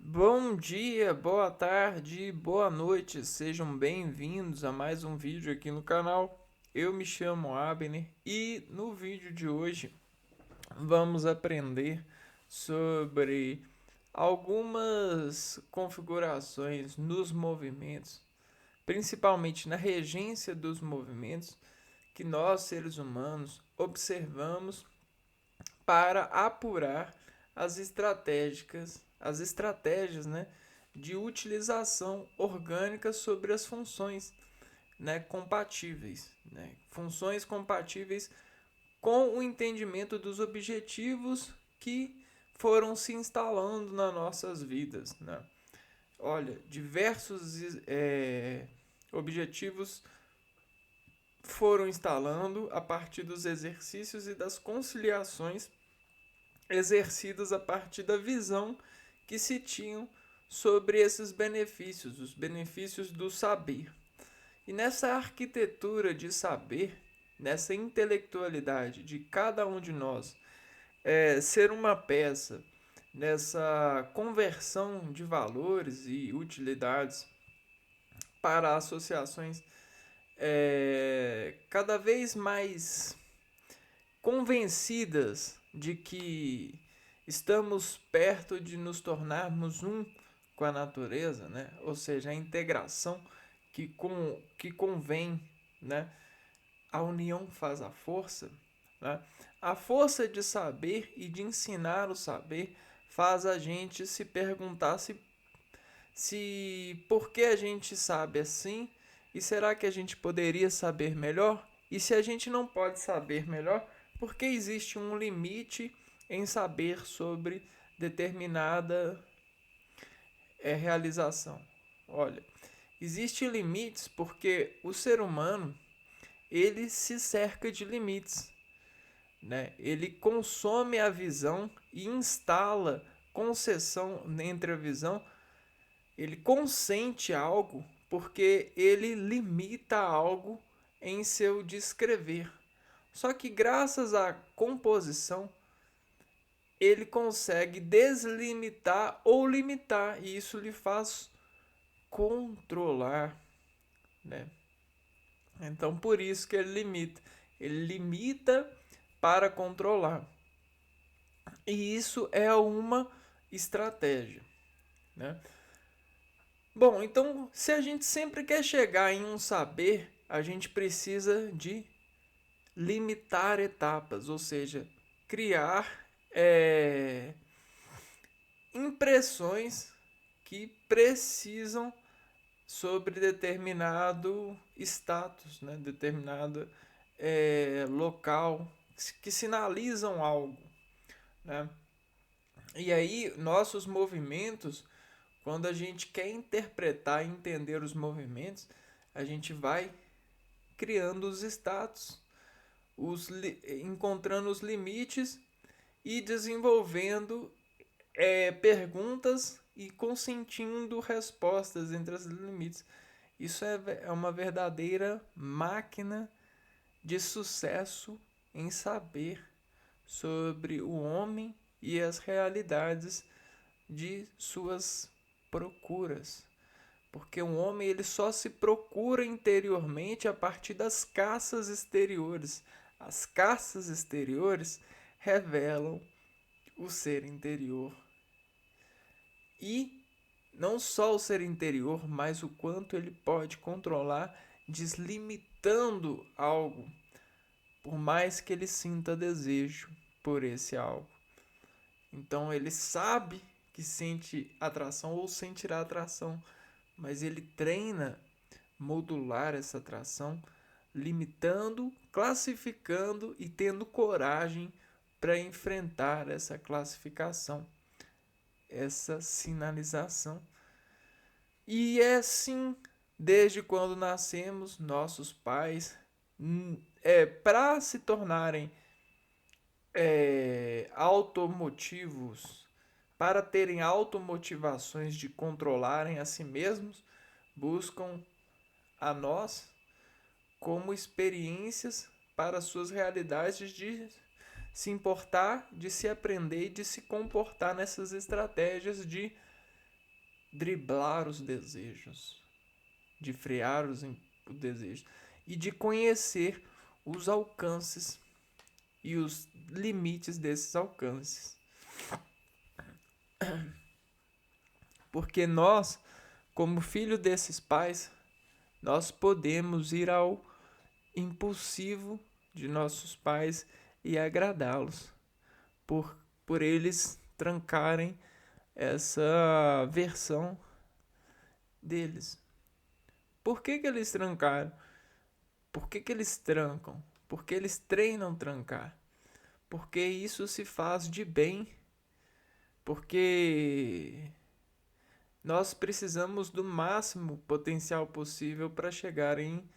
Bom dia, boa tarde, boa noite, sejam bem-vindos a mais um vídeo aqui no canal. Eu me chamo Abner e no vídeo de hoje vamos aprender sobre algumas configurações nos movimentos, principalmente na regência dos movimentos que nós seres humanos observamos para apurar as estratégias, né, de utilização orgânica sobre as funções, né, compatíveis, né, funções compatíveis com o entendimento dos objetivos que foram se instalando nas nossas vidas, né? Olha, diversos objetivos foram instalando a partir dos exercícios e das conciliações exercidas a partir da visão que se tinham sobre esses benefícios, os benefícios do saber. E nessa arquitetura de saber, nessa intelectualidade de cada um de nós, ser uma peça, nessa conversão de valores e utilidades para associações cada vez mais convencidas de que estamos perto de nos tornarmos um com a natureza, né? Ou seja, a integração que convém, né? A união faz a força, né? A força de saber e de ensinar o saber faz a gente se perguntar se por que a gente sabe assim e será que a gente poderia saber melhor? E se a gente não pode saber melhor, por que existe um limite em saber sobre determinada realização? Olha, existem limites porque o ser humano ele se cerca de limites, né? Ele consome a visão e instala concessão entre a visão. Ele consente algo porque ele limita algo em seu descrever. Só que graças à composição, ele consegue deslimitar ou limitar, e isso lhe faz controlar, né? Então por isso que ele limita. Ele limita para controlar. E isso é uma estratégia, né? Bom, então se a gente sempre quer chegar em um saber, a gente precisa de limitar etapas, ou seja, criar impressões que precisam sobre determinado status, né? Determinado local, que sinalizam algo, né? E aí, nossos movimentos, quando a gente quer interpretar e entender os movimentos, a gente vai criando os status, encontrando os limites e desenvolvendo perguntas e consentindo respostas entre os limites. Isso é uma verdadeira máquina de sucesso em saber sobre o homem e as realidades de suas procuras. Porque o homem ele só se procura interiormente a partir das caças exteriores. As caças exteriores revelam o ser interior. E não só o ser interior, mas o quanto ele pode controlar, deslimitando algo, por mais que ele sinta desejo por esse algo. Então ele sabe que sente atração ou sentirá atração, mas ele treina modular essa atração, limitando, classificando e tendo coragem para enfrentar essa classificação, essa sinalização. E é assim, desde quando nascemos, nossos pais, para se tornarem automotivos, para terem automotivações de controlarem a si mesmos, buscam a nós como experiências para suas realidades de se importar, de se aprender e de se comportar nessas estratégias de driblar os desejos, de frear os desejos e de conhecer os alcances e os limites desses alcances. Porque nós, como filho desses pais, nós podemos ir ao impulsivo de nossos pais e agradá-los, por eles trancarem essa versão deles. Por que eles trancaram? Por que eles trancam? Porque eles treinam trancar. Porque isso se faz de bem. Porque nós precisamos do máximo potencial possível para chegar em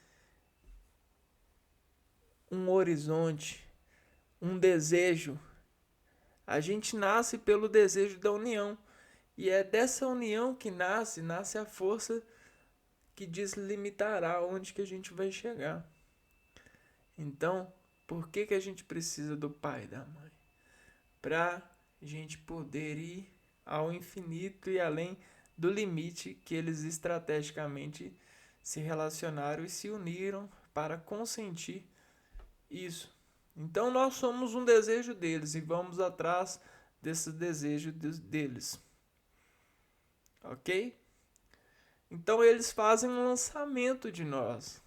um horizonte, um desejo. A gente nasce pelo desejo da união. E é dessa união que nasce a força que deslimitará onde que a gente vai chegar. Então, por que a gente precisa do pai e da mãe? Para a gente poder ir ao infinito e além do limite que eles estrategicamente se relacionaram e se uniram para consentir isso. Então nós somos um desejo deles e vamos atrás desse desejo deles. Ok? Então eles fazem um lançamento de nós.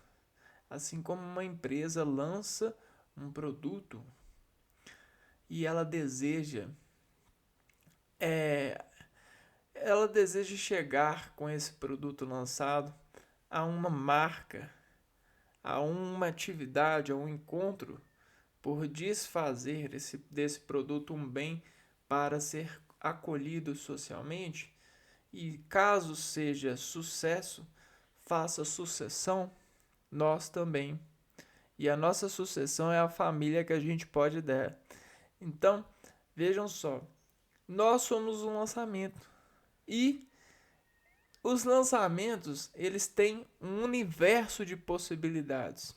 Assim como uma empresa lança um produto e ela deseja chegar com esse produto lançado a uma marca, a uma atividade, a um encontro, por desfazer desse produto um bem para ser acolhido socialmente. E caso seja sucesso, faça sucessão, nós também. E a nossa sucessão é a família que a gente pode dar. Então, vejam só, nós somos um lançamento. E os lançamentos, eles têm um universo de possibilidades.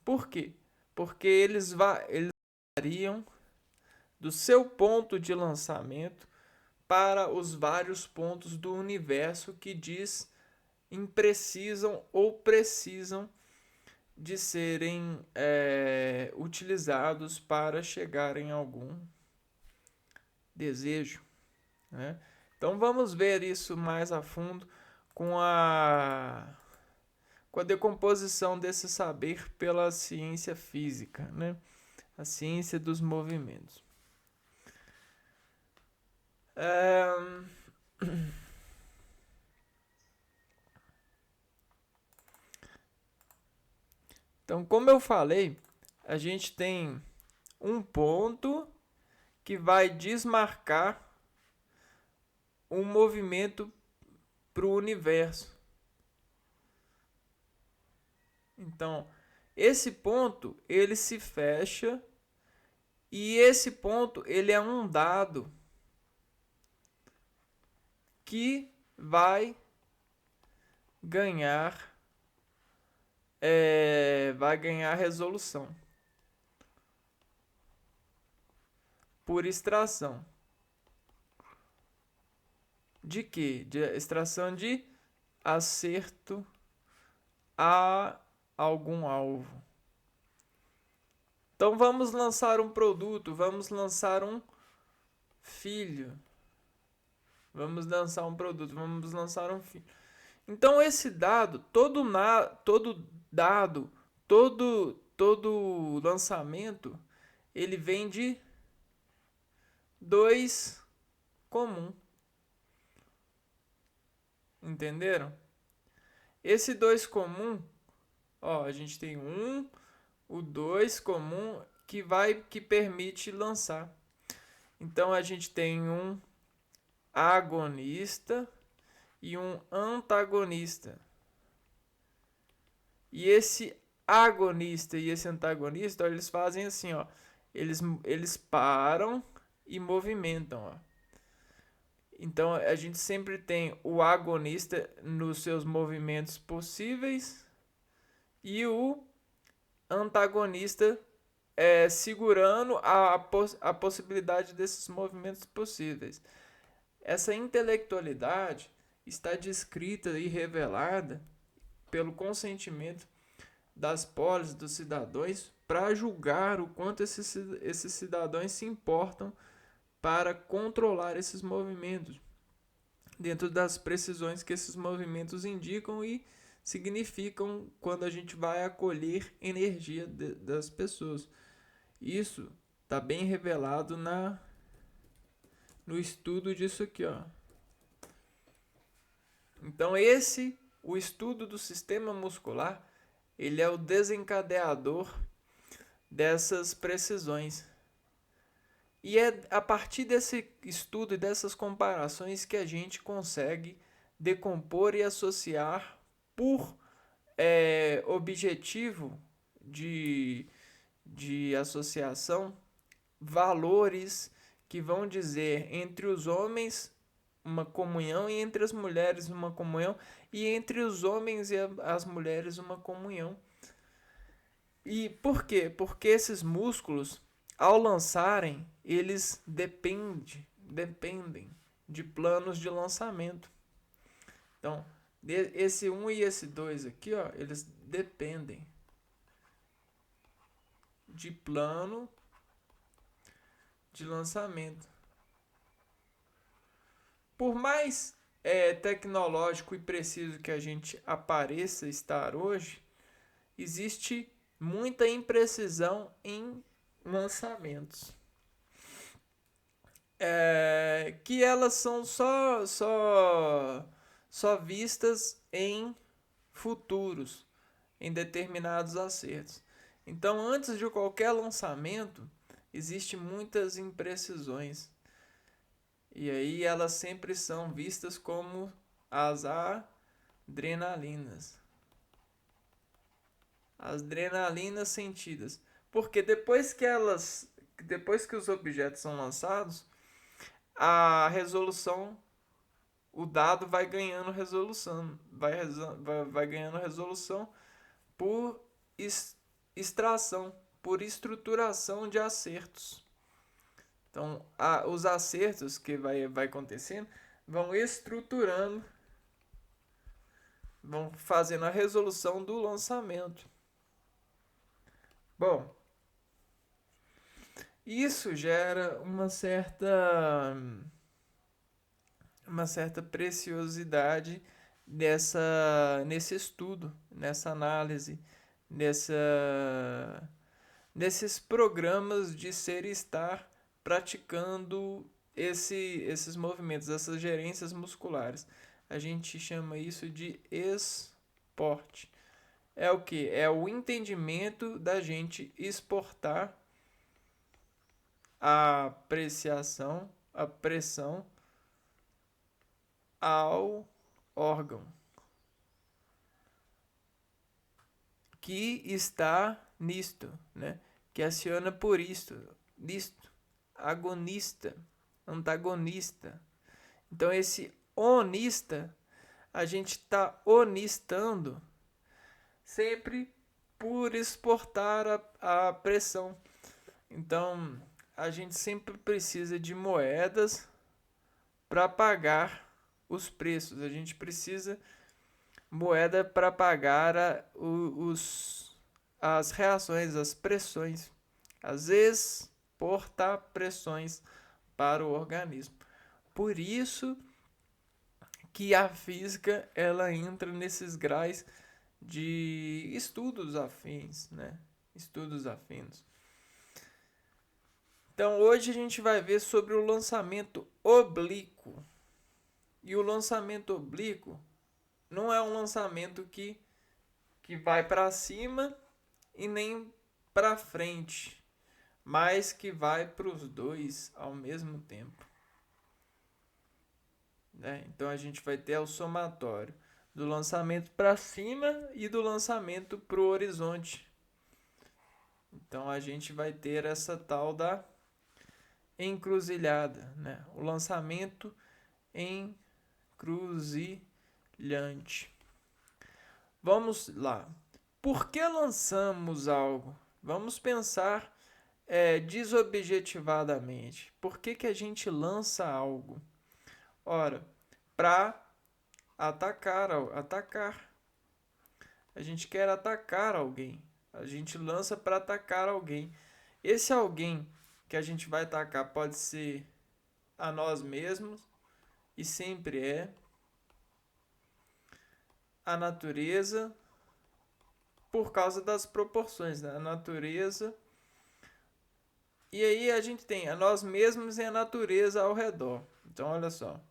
Por quê? Porque eles variam do seu ponto de lançamento para os vários pontos do universo que precisam ou precisam de serem utilizados para chegar em algum desejo, né? Então vamos ver isso mais a fundo com a decomposição desse saber pela ciência física, né? A ciência dos movimentos. Então, como eu falei, a gente tem um ponto que vai desmarcar um movimento para o universo. Então, esse ponto ele se fecha e esse ponto ele é um dado que vai ganhar resolução por extração. De quê? De extração de acerto a algum alvo. Então vamos lançar um produto, vamos lançar um filho. Vamos lançar um produto, vamos lançar um filho. Então esse dado, todo dado, todo lançamento, ele vem de 2 comum. Entenderam? Esse 2 comum, ó, a gente tem o 2 comum que permite lançar. Então a gente tem um agonista e um antagonista. E esse agonista e esse antagonista, ó, eles fazem assim, ó, eles param e movimentam, ó. Então a gente sempre tem o agonista nos seus movimentos possíveis e o antagonista segurando a possibilidade desses movimentos possíveis. Essa intelectualidade está descrita e revelada pelo consentimento das polis dos cidadãos para julgar o quanto esses cidadãos se importam para controlar esses movimentos, dentro das precisões que esses movimentos indicam e significam quando a gente vai acolher energia das pessoas. Isso está bem revelado no estudo disso aqui, ó. Então o estudo do sistema muscular, ele é o desencadeador dessas precisões. E é a partir desse estudo e dessas comparações que a gente consegue decompor e associar por objetivo de associação valores que vão dizer entre os homens uma comunhão e entre as mulheres uma comunhão e entre os homens e as mulheres uma comunhão. E por quê? Porque esses músculos, ao lançarem, eles dependem de planos de lançamento. Então, esse 1 e esse 2 aqui, ó, eles dependem de plano de lançamento. Por mais tecnológico e preciso que a gente apareça estar hoje, existe muita imprecisão em lançamentos. Que elas são só vistas em futuros, em determinados acertos. Então, antes de qualquer lançamento, existem muitas imprecisões. E aí elas sempre são vistas como as adrenalinas. As adrenalinas sentidas. Porque depois que os objetos são lançados, a resolução, o dado vai ganhando resolução, vai ganhando resolução por extração, por estruturação de acertos. Então, os acertos que vai acontecendo vão estruturando, vão fazendo a resolução do lançamento. Bom, isso gera uma certa preciosidade nesse estudo, nessa análise, nesses programas de ser e estar praticando esses movimentos, essas gerências musculares. A gente chama isso de esporte. É o que? É o entendimento da gente exportar a apreciação, a pressão ao órgão que está nisto, né? Que aciona por isto, agonista, antagonista. Então esse onista, a gente está onistando sempre por exportar a pressão. Então a gente sempre precisa de moedas para pagar os preços. A gente precisa moeda para pagar as reações, as pressões, as exportapressões para o organismo. Por isso que a física ela entra nesses graus de estudos afins, né? Estudos afinos. Então hoje a gente vai ver sobre o lançamento oblíquo. E o lançamento oblíquo não é um lançamento que vai para cima e nem para frente, mas que vai para os dois ao mesmo tempo. Né? Então a gente vai ter o somatório do lançamento para cima e do lançamento para o horizonte. Então a gente vai ter essa tal da encruzilhada, né? O lançamento encruzilhante. Vamos lá. Por que lançamos algo? Vamos pensar desobjetivadamente. Por que a gente lança algo? Ora, para atacar. A gente quer atacar alguém. A gente lança para atacar alguém. Esse alguém que a gente vai atacar pode ser a nós mesmos, e sempre é a natureza, por causa das proporções, né? A natureza. E aí a gente tem a nós mesmos e a natureza ao redor. Então, olha só.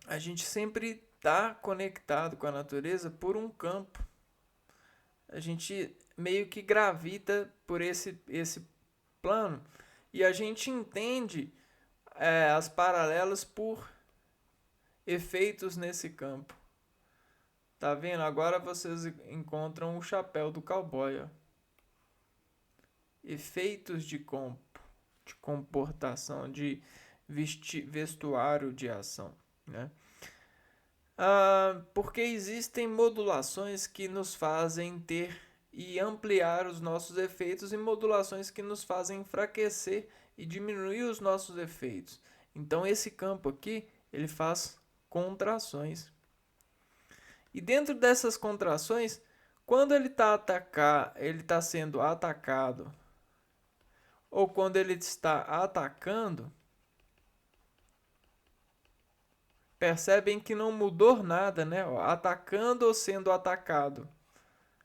A gente sempre está conectado com a natureza por um campo. A gente meio que gravita por esse plano. E a gente entende as paralelas por efeitos nesse campo. Tá vendo? Agora vocês encontram o chapéu do cowboy, ó. Efeitos de comportação, de vestuário de ação, né? Porque existem modulações que nos fazem ter e ampliar os nossos efeitos e modulações que nos fazem enfraquecer e diminuir os nossos efeitos. Então esse campo aqui, ele faz contrações. E dentro dessas contrações, quando ele está sendo atacado ou quando ele está atacando, percebem que não mudou nada, né? Atacando ou sendo atacado.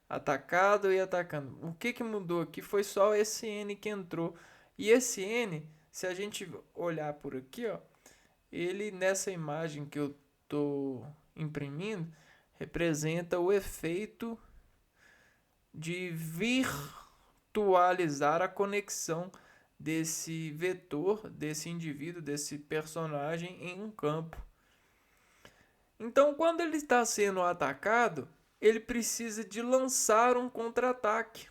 Atacado e atacando. O que mudou aqui foi só esse N que entrou. E esse N, se a gente olhar por aqui, ó, ele nessa imagem que eu estou imprimindo, representa o efeito de virtualizar a conexão desse vetor, desse indivíduo, desse personagem em um campo. Então, quando ele está sendo atacado, ele precisa de lançar um contra-ataque.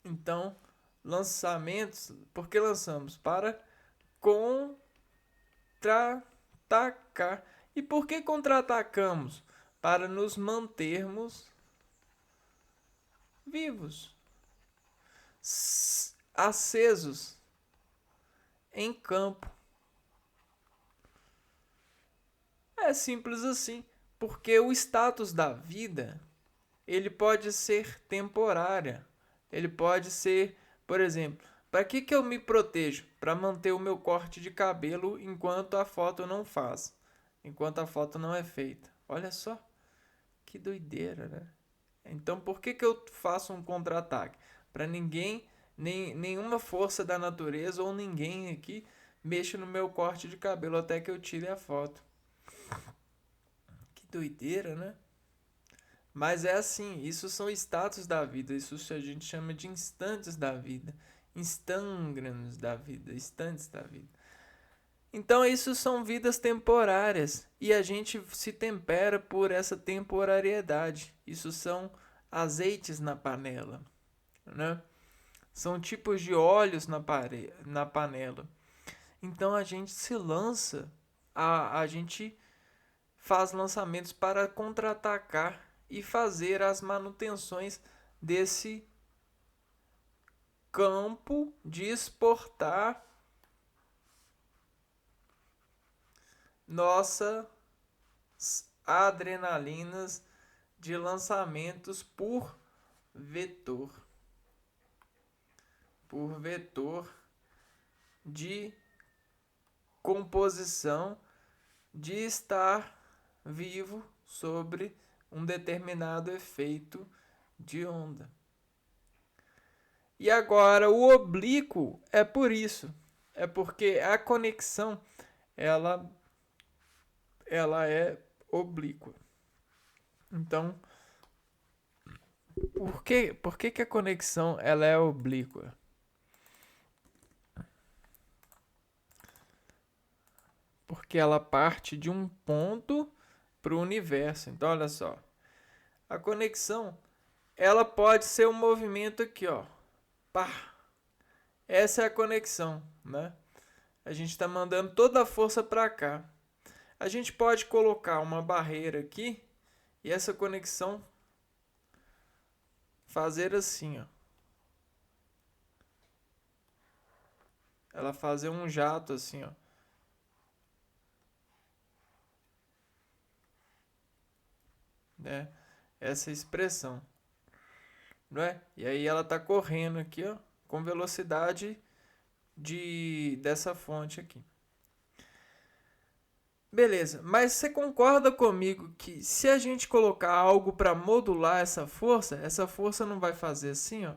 Então, lançamentos, por que lançamos? Para contra-atacar. E por que contra-atacamos? Para nos mantermos vivos, acesos, em campo. É simples assim, porque o status da vida, ele pode ser temporária. Ele pode ser, por exemplo, para que eu me protejo? Para manter o meu corte de cabelo enquanto a foto não faz, enquanto a foto não é feita. Olha só, que doideira, né? Então por que eu faço um contra-ataque? Para nenhuma força da natureza ou ninguém aqui mexa no meu corte de cabelo até que eu tire a foto. Que doideira, né? Mas é assim, isso são status da vida, isso a gente chama de instantes da vida, instangranos da vida, instantes da vida. Então isso são vidas temporárias e a gente se tempera por essa temporariedade. Isso são azeites na panela, né? São tipos de óleos na panela. Então a gente se lança, a gente faz lançamentos para contra-atacar e fazer as manutenções desse campo de exportar nossas adrenalinas de lançamentos vetor por vetor de composição de estar vivo sobre um determinado efeito de onda. E agora o oblíquo é por isso, é porque a conexão ela é oblíqua. Então, por que a conexão ela é oblíqua? Porque ela parte de um ponto para o universo. Então, olha só. A conexão, ela pode ser um movimento aqui, ó. Pá. Essa é a conexão, né? A gente está mandando toda a força para cá. A gente pode colocar uma barreira aqui e essa conexão fazer assim, ó. Ela fazer um jato assim, ó. né, essa expressão, não é? E aí ela está correndo aqui, ó, com velocidade dessa fonte aqui. Beleza, mas você concorda comigo que se a gente colocar algo para modular essa força não vai fazer assim, ó?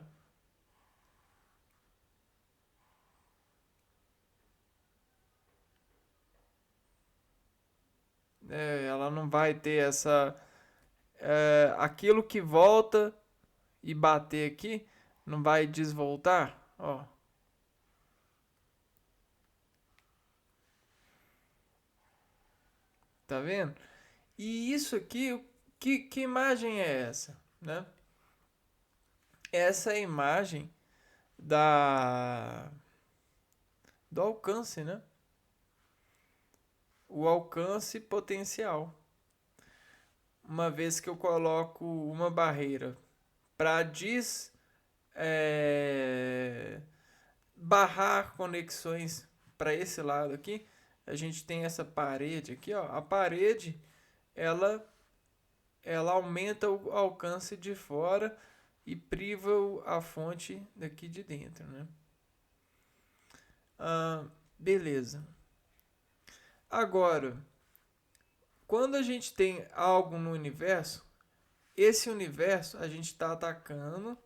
Ela não vai ter aquilo que volta e bater aqui, não vai desvoltar, ó. Tá vendo? E isso aqui, que imagem é essa, né? Essa é a imagem da do alcance, né? O alcance potencial. Uma vez que eu coloco uma barreira para barrar conexões para esse lado aqui, a gente tem essa parede aqui, ó. A parede, ela ela aumenta o alcance de fora e priva a fonte daqui de dentro, né? Beleza. Agora, quando a gente tem algo no universo, esse universo a gente está atacando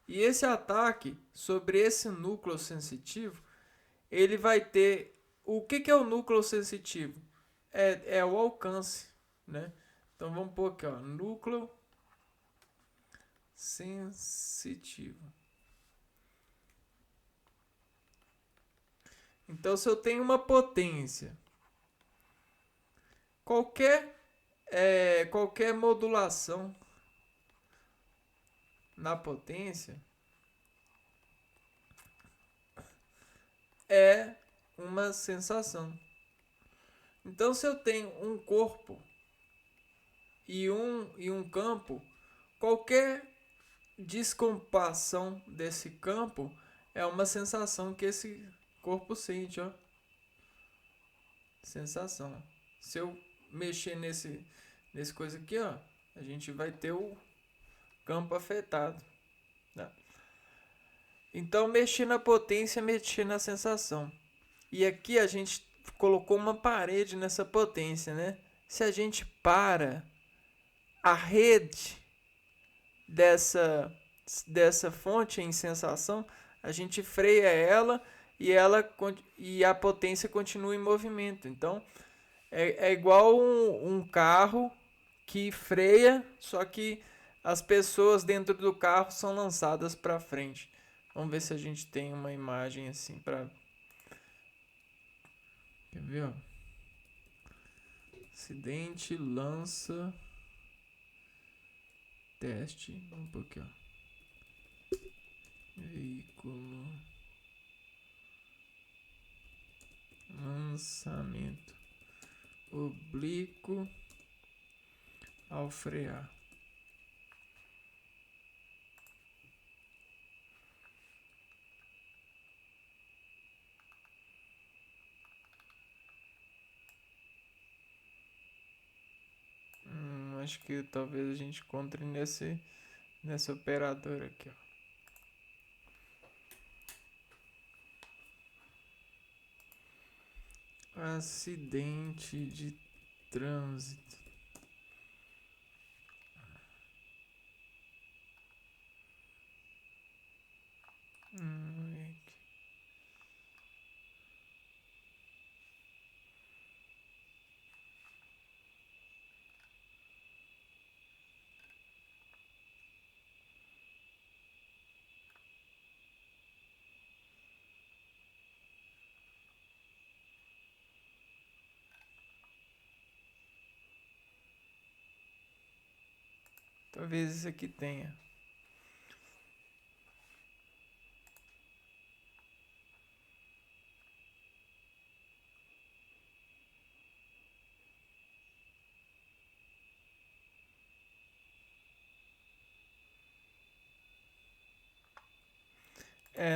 e esse ataque sobre esse núcleo sensitivo, ele vai ter o que é o núcleo sensitivo? É o alcance, né? Então vamos pôr aqui, ó, núcleo sensitivo. Então, se eu tenho uma potência, qualquer modulação na potência é uma sensação. Então, se eu tenho um corpo e um campo, qualquer descompassão desse campo é uma sensação que esse corpo sente, ó. Sensação. Se eu mexer nesse coisa aqui, ó, a gente vai ter o campo afetado. Né? Então, mexer na potência, mexer na sensação. E aqui a gente colocou uma parede nessa potência, né? Se a gente para a rede dessa fonte em sensação, a gente freia e a potência continua em movimento. Então, é igual um carro que freia, só que as pessoas dentro do carro são lançadas para frente. Vamos ver se a gente tem uma imagem assim para. Quer ver? Ó? Acidente, lança, teste. Vamos por aqui, ó. Veículo, lançamento, oblíquo ao frear. Acho que talvez a gente encontre nesse operador aqui, ó. Acidente de trânsito. Talvez isso aqui tenha.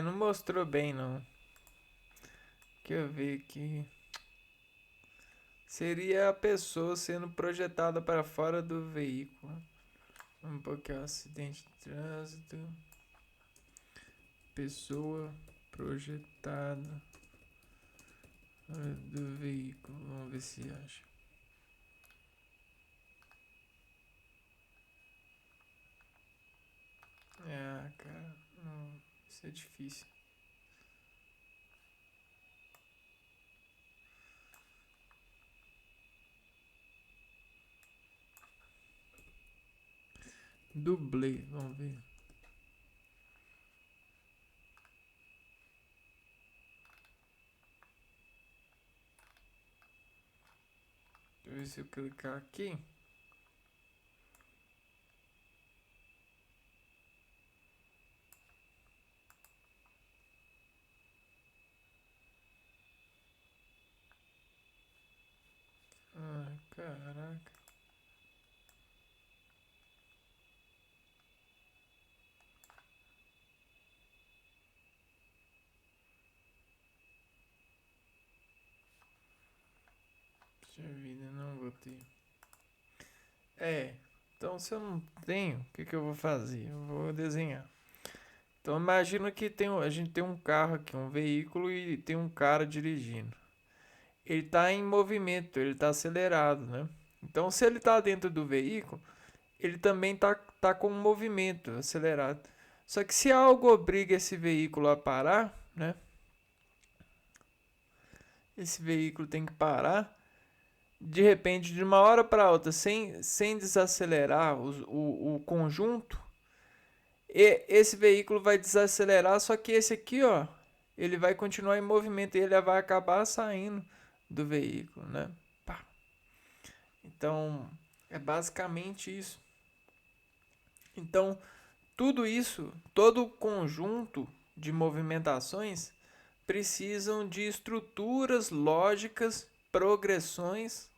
Não mostrou bem não. Deixa eu ver aqui. Seria a pessoa sendo projetada para fora do veículo. Vamos pôr aqui, ó, acidente de trânsito. Pessoa projetada fora do veículo. Vamos ver se acha. Cara, não, isso é difícil. Dublê, vamos ver. Deixa eu ver se eu clicar aqui. Ai, caraca. Puxa vida, não vou ter. Então se eu não tenho, o que eu vou fazer? Eu vou desenhar. Então imagina que a gente tem um carro aqui, um veículo e tem um cara dirigindo. Ele está em movimento, ele está acelerado, né? Então se ele está dentro do veículo, ele também tá com um movimento acelerado. Só que se algo obriga esse veículo a parar, né? Esse veículo tem que parar. De repente, de uma hora para outra, sem desacelerar o conjunto, esse veículo vai desacelerar, só que esse aqui, ó, ele vai continuar em movimento e ele vai acabar saindo do veículo, né? Pá. Então, é basicamente isso. Então, tudo isso, todo o conjunto de movimentações precisam de estruturas lógicas, progressões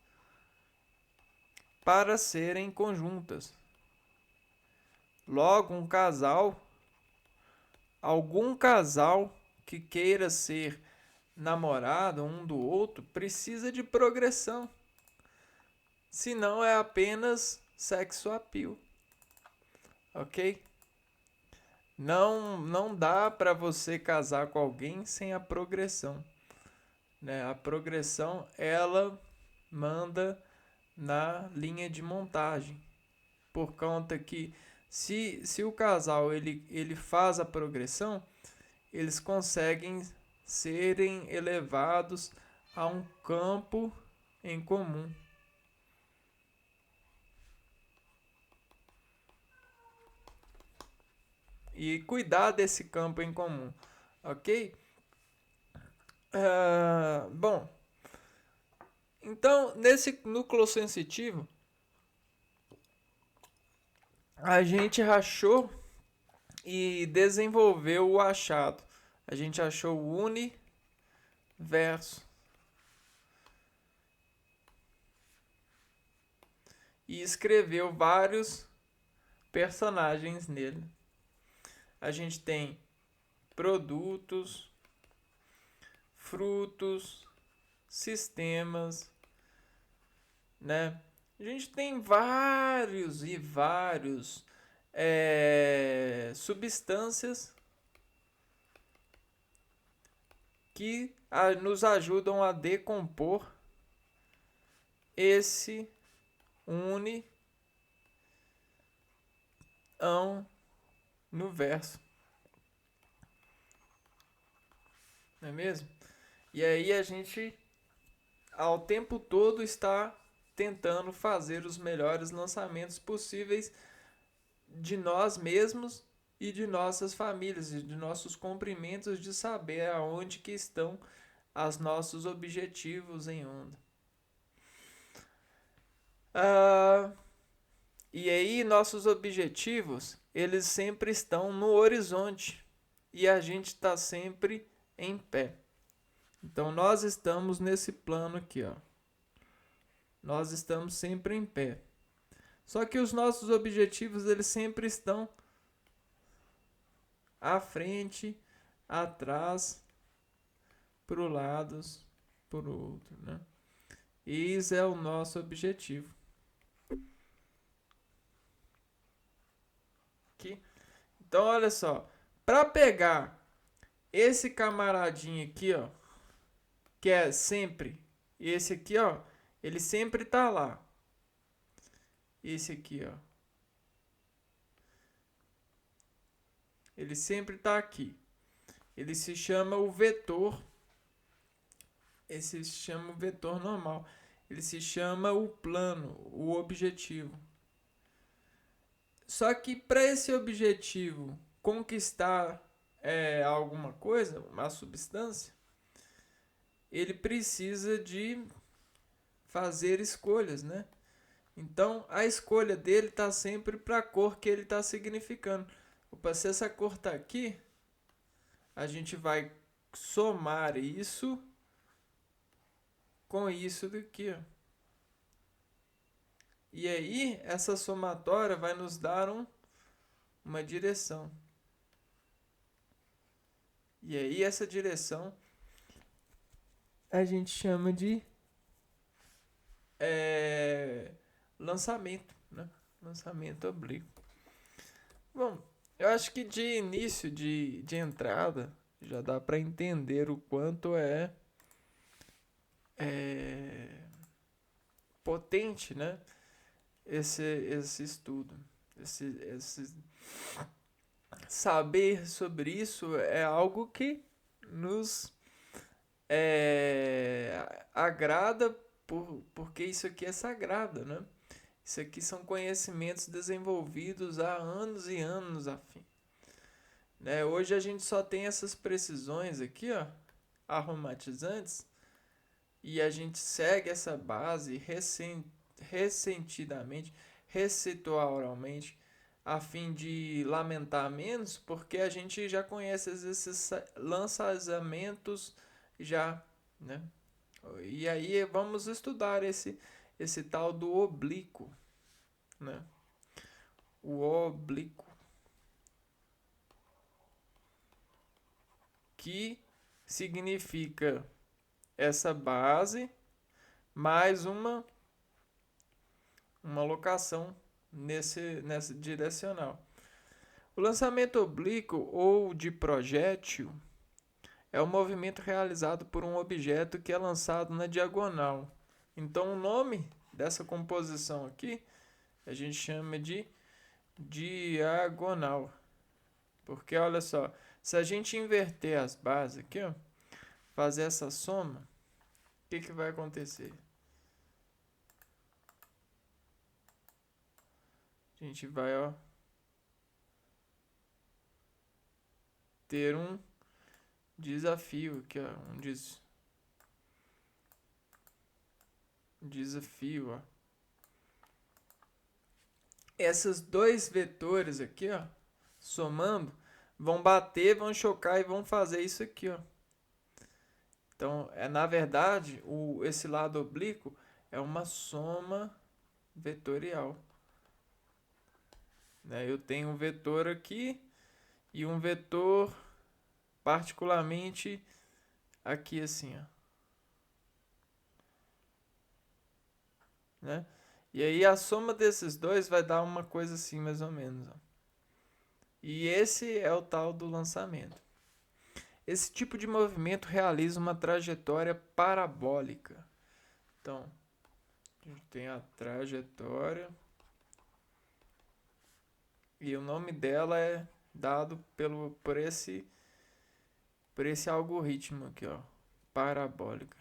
para serem conjuntas. Logo, algum casal que queira ser namorado um do outro precisa de progressão. Senão é apenas sexo appeal. Ok? Não dá para você casar com alguém sem a progressão. Né? A progressão ela manda na linha de montagem. Por conta que se o casal ele faz a progressão, eles conseguem serem elevados a um campo em comum. E cuidar desse campo em comum, ok? Bom, então nesse núcleo sensitivo a gente rachou e desenvolveu o achado. A gente achou o universo e escreveu vários personagens nele. A gente tem produtos, frutos, sistemas, né? A gente tem vários e vários substâncias que nos ajudam a decompor esse união no verso. Não é mesmo? E aí a gente ao tempo todo está tentando fazer os melhores lançamentos possíveis de nós mesmos e de nossas famílias, e de nossos comprimentos de saber aonde que estão os nossos objetivos em onda. E aí nossos objetivos, eles sempre estão no horizonte e a gente está sempre em pé. Então nós estamos nesse plano aqui, ó. Nós estamos sempre em pé. Só que os nossos objetivos, eles sempre estão à frente, atrás, para o lado, para o outro, né? Esse é o nosso objetivo. Aqui. Então, olha só. Para pegar esse camaradinho aqui, ó, que é sempre, esse aqui, ó, ele sempre tá lá. Esse aqui, ó, ele sempre tá aqui. Ele se chama o vetor. Esse se chama o vetor normal. Ele se chama o plano, o objetivo. Só que para esse objetivo conquistar alguma coisa, uma substância, ele precisa de fazer escolhas, né? Então a escolha dele está sempre para a cor que ele está significando. Opa, se essa cor está aqui, a gente vai somar isso com isso daqui, ó. E aí essa somatória vai nos dar uma direção. E aí essa direção a gente chama de lançamento, né? Lançamento oblíquo. Bom, eu acho que de início, de entrada, já dá para entender o quanto é potente, né? Esse estudo. Esse saber sobre isso é algo que nos agrada porque isso aqui é sagrado, né? Isso aqui são conhecimentos desenvolvidos há anos e anos a fim. Né? Hoje a gente só tem essas precisões aqui, ó, aromatizantes, e a gente segue essa base ressentidamente, receitualmente, a fim de lamentar menos, porque a gente já conhece esses lançamentos já, né? E aí vamos estudar esse tal do oblíquo, né? O oblíquo, que significa essa base mais uma locação nessa direcional. O lançamento oblíquo ou de projétil é um movimento realizado por um objeto que é lançado na diagonal. Então, o nome dessa composição aqui a gente chama de diagonal. Porque olha só, se a gente inverter as bases aqui, ó, fazer essa soma, o que vai acontecer? A gente vai, ó, ter um desafio aqui, ó, desafio, ó. Esses dois vetores aqui, ó, somando, vão bater, vão chocar e vão fazer isso aqui, ó. Então, na verdade, esse lado oblíquo é uma soma vetorial. Né? Eu tenho um vetor aqui e um vetor particularmente aqui assim, ó. Né? E aí a soma desses dois vai dar uma coisa assim, mais ou menos. Ó. E esse é o tal do lançamento. Esse tipo de movimento realiza uma trajetória parabólica. Então, a gente tem a trajetória e o nome dela é dado por esse algoritmo aqui, ó, parabólica.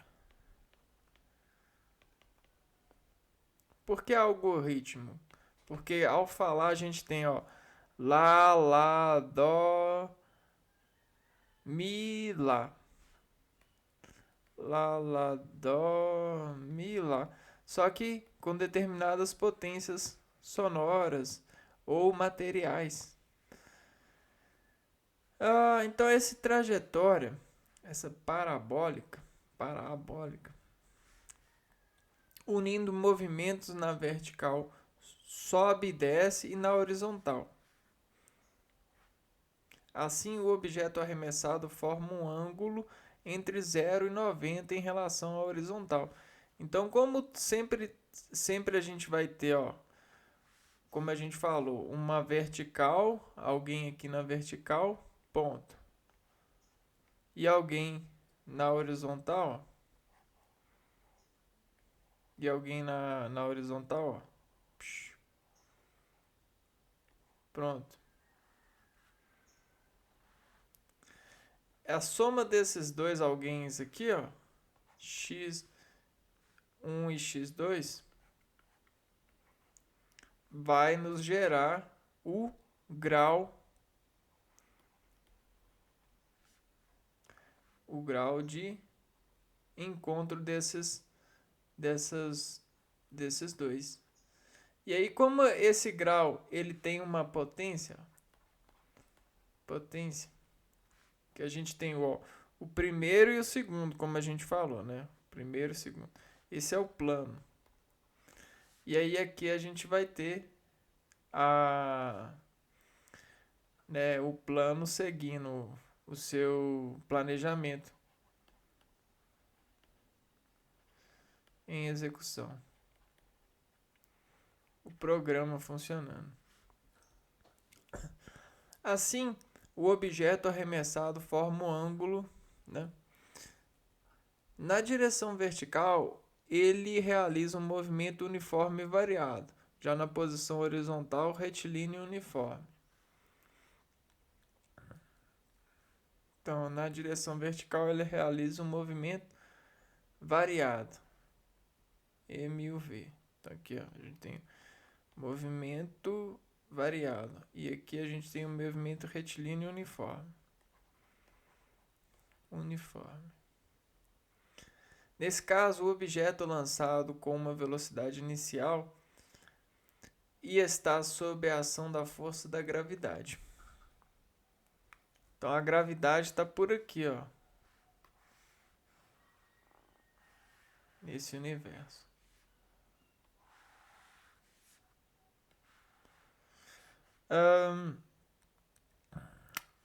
Por que algoritmo? Porque ao falar a gente tem, ó, lá, dó, mi, lá. Lá, dó, mi, lá. Só que com determinadas potências sonoras ou materiais. Então essa trajetória, essa parabólica, unindo movimentos na vertical, sobe e desce e na horizontal. Assim, o objeto arremessado forma um ângulo entre 0 e 90 em relação à horizontal. Então, como sempre a gente vai ter, ó, como a gente falou, uma vertical, alguém aqui na vertical, ponto. E alguém na horizontal, ó, e alguém na horizontal, ó. Pronto. A soma desses dois alguéns aqui, ó, x1 e x2, vai nos gerar grau o grau de encontro desses dois. E aí, como esse grau ele tem uma potência que a gente tem o primeiro e o segundo, como a gente falou, né? Primeiro e segundo. Esse é o plano. E aí aqui a gente vai ter o plano seguindo o seu planejamento em execução. O programa funcionando. Assim, o objeto arremessado forma um ângulo, né? Na direção vertical, ele realiza um movimento uniforme e variado. Já na posição horizontal, retilíneo e uniforme. Então, na direção vertical, ele realiza um movimento variado. M e o V. Então, aqui ó, a gente tem movimento variado. E aqui a gente tem um movimento retilíneo uniforme. Nesse caso, o objeto lançado com uma velocidade inicial e está sob a ação da força da gravidade. Então a gravidade está por aqui, ó, nesse universo.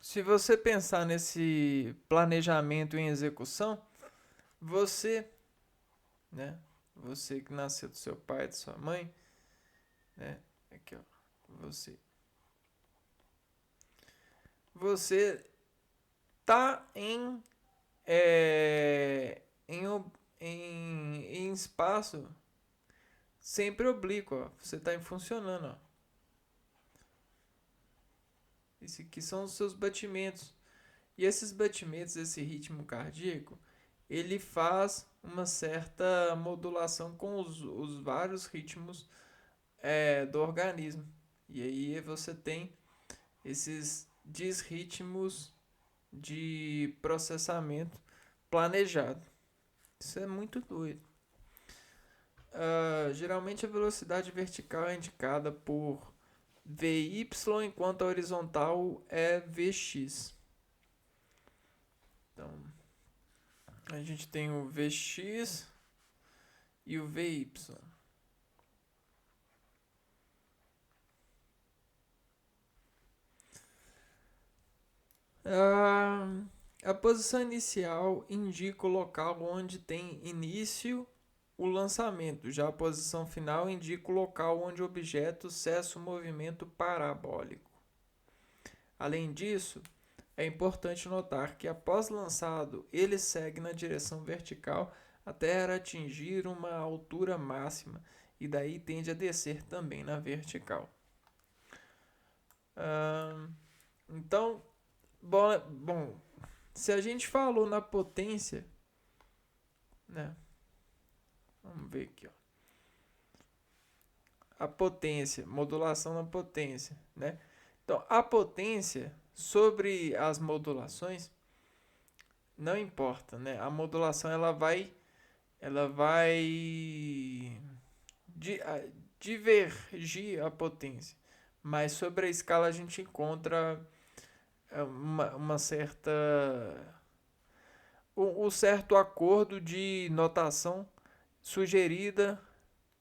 Se você pensar nesse planejamento em execução, você, né, você que nasceu do seu pai, de sua mãe, né, aqui ó, você tá é, em, em espaço sempre oblíquo, ó. Você está funcionando, ó. Esse aqui são os seus batimentos. E esses batimentos, esse ritmo cardíaco, ele faz uma certa modulação com os vários ritmos do organismo. E aí você tem esses disritmos de processamento planejado. Isso é muito doido. Geralmente a velocidade vertical é indicada por Vy, enquanto a horizontal é Vx. Então, a gente tem o Vx e o Vy. A posição inicial indica o local onde tem início o lançamento, já a posição final indica o local onde o objeto cessa o movimento parabólico. Além disso, é importante notar que após lançado, ele segue na direção vertical até atingir uma altura máxima e daí tende a descer também na vertical. Então, bom, se a gente falou na potência, né? Vamos ver aqui, ó. A potência, modulação na potência, né? Então, a potência sobre as modulações não importa, né? A modulação ela vai divergir a potência, mas sobre a escala a gente encontra uma certa um certo acordo de notação sugerida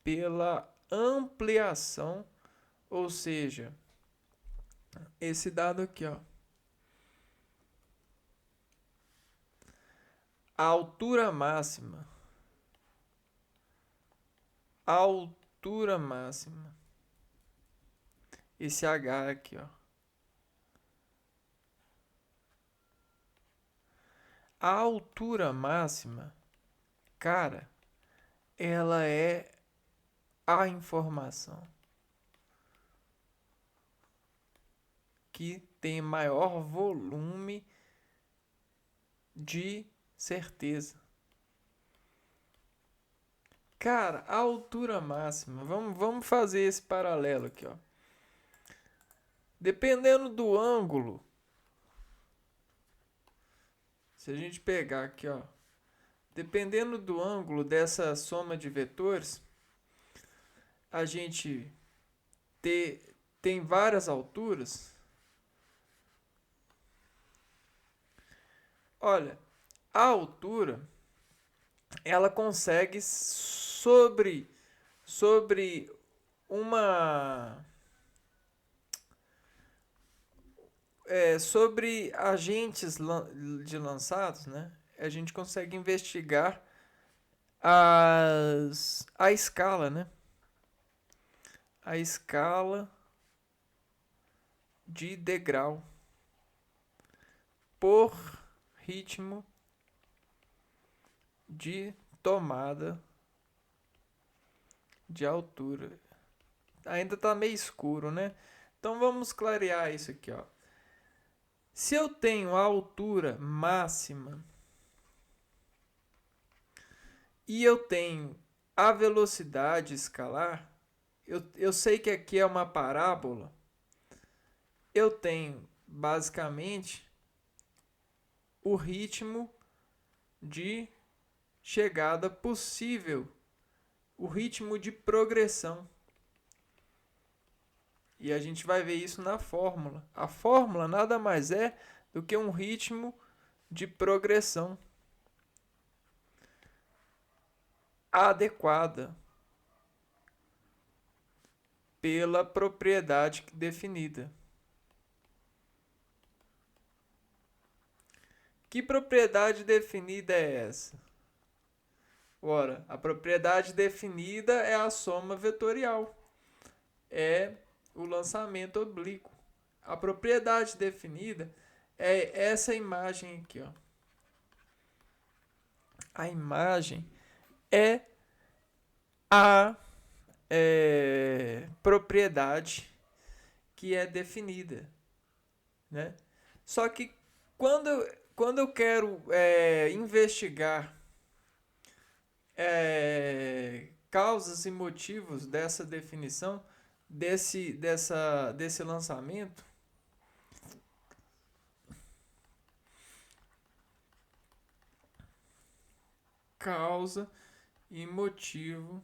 pela ampliação, ou seja, esse dado aqui, ó, a altura máxima altura máxima. Esse H aqui, ó. A altura máxima, cara, ela é a informação que tem maior volume de certeza. Cara, a altura máxima, vamos fazer esse paralelo aqui, ó. Dependendo do ângulo, se a gente pegar aqui, ó, dependendo do ângulo dessa soma de vetores, a gente tem várias alturas. Olha, a altura ela consegue sobre uma sobre agentes de lançados, né? A gente consegue investigar a escala, né? A escala de degrau por ritmo de tomada de altura. Ainda tá meio escuro, né? Então vamos clarear isso aqui, ó. Se eu tenho a altura máxima e eu tenho a velocidade escalar, eu sei que aqui é uma parábola. Eu tenho basicamente o ritmo de chegada possível, o ritmo de progressão. E a gente vai ver isso na fórmula. A fórmula nada mais é do que um ritmo de progressão adequada pela propriedade definida. Que propriedade definida é essa? Ora, a propriedade definida é a soma vetorial. É o lançamento oblíquo. A propriedade definida é essa imagem aqui, ó. A imagem é a propriedade que é definida, né? Só que quando, quando eu quero investigar causas e motivos dessa definição, desse lançamento, causa e motivo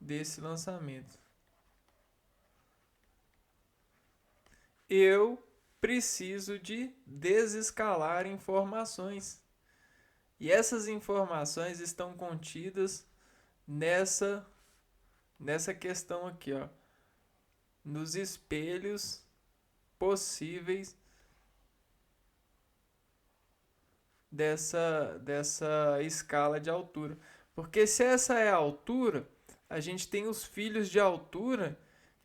desse lançamento, eu preciso de desescalar informações. E essas informações estão contidas nessa questão aqui, ó, nos espelhos possíveis dessa escala de altura. Porque se essa é a altura, a gente tem os filhos de altura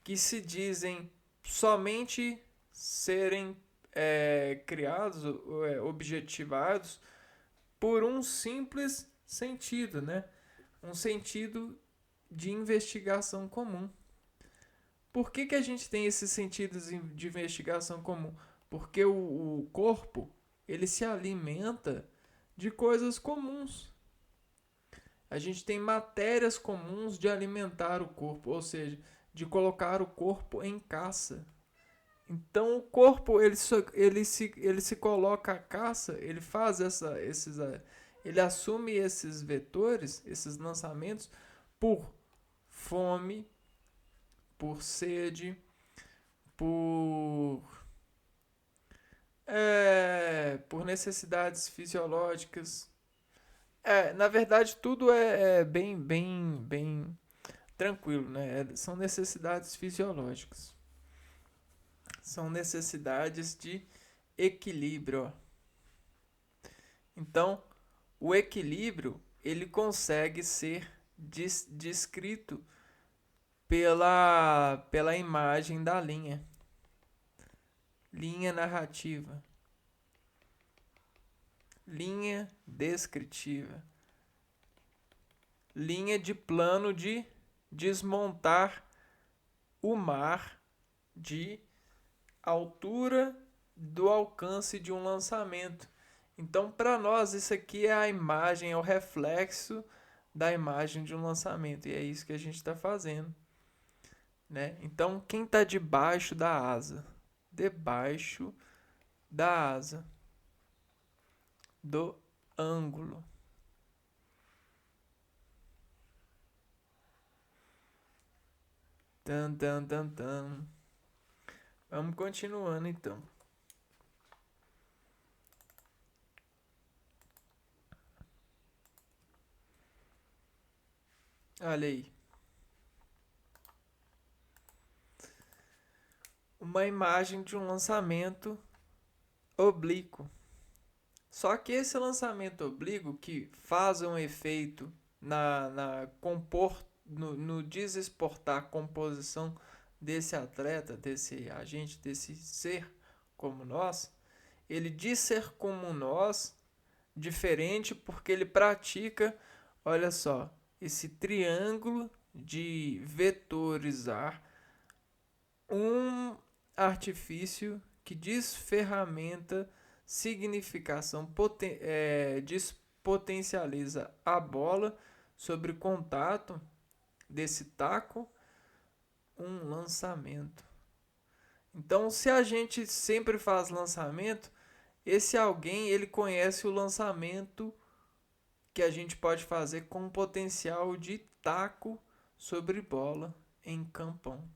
que se dizem somente serem criados, objetivados por um simples sentido, né? Um sentido de investigação comum. Por que a gente tem esses sentidos de investigação comum? Porque o corpo ele se alimenta de coisas comuns. A gente tem matérias comuns de alimentar o corpo, ou seja, de colocar o corpo em caça. Então o corpo ele se coloca a caça, ele faz ele assume esses vetores, esses lançamentos por fome, por sede, por por necessidades fisiológicas. Na verdade tudo é bem tranquilo, né? São necessidades fisiológicas. São necessidades de equilíbrio. Então, o equilíbrio ele consegue ser descrito pela imagem da linha. Linha narrativa. Linha descritiva. Linha de plano de desmontar o mar de altura do alcance de um lançamento. Então, para nós, isso aqui é a imagem, é o reflexo da imagem de um lançamento. E é isso que a gente está fazendo. Né? Então, quem está debaixo da asa? Debaixo da asa. Do ângulo. Tan, tan, tan, tan. Vamos continuando então. Olha aí. Uma imagem de um lançamento oblíquo. Só que esse lançamento oblíquo que faz um efeito na compor, no desesportar a composição desse atleta, desse agente, desse ser como nós, ele diz ser como nós, diferente porque ele pratica, olha só, esse triângulo de vetorizar um artifício que desferramenta significação, despotencializa a bola sobre contato desse taco, um lançamento. Então, se a gente sempre faz lançamento, esse alguém ele conhece o lançamento que a gente pode fazer com potencial de taco sobre bola em campão.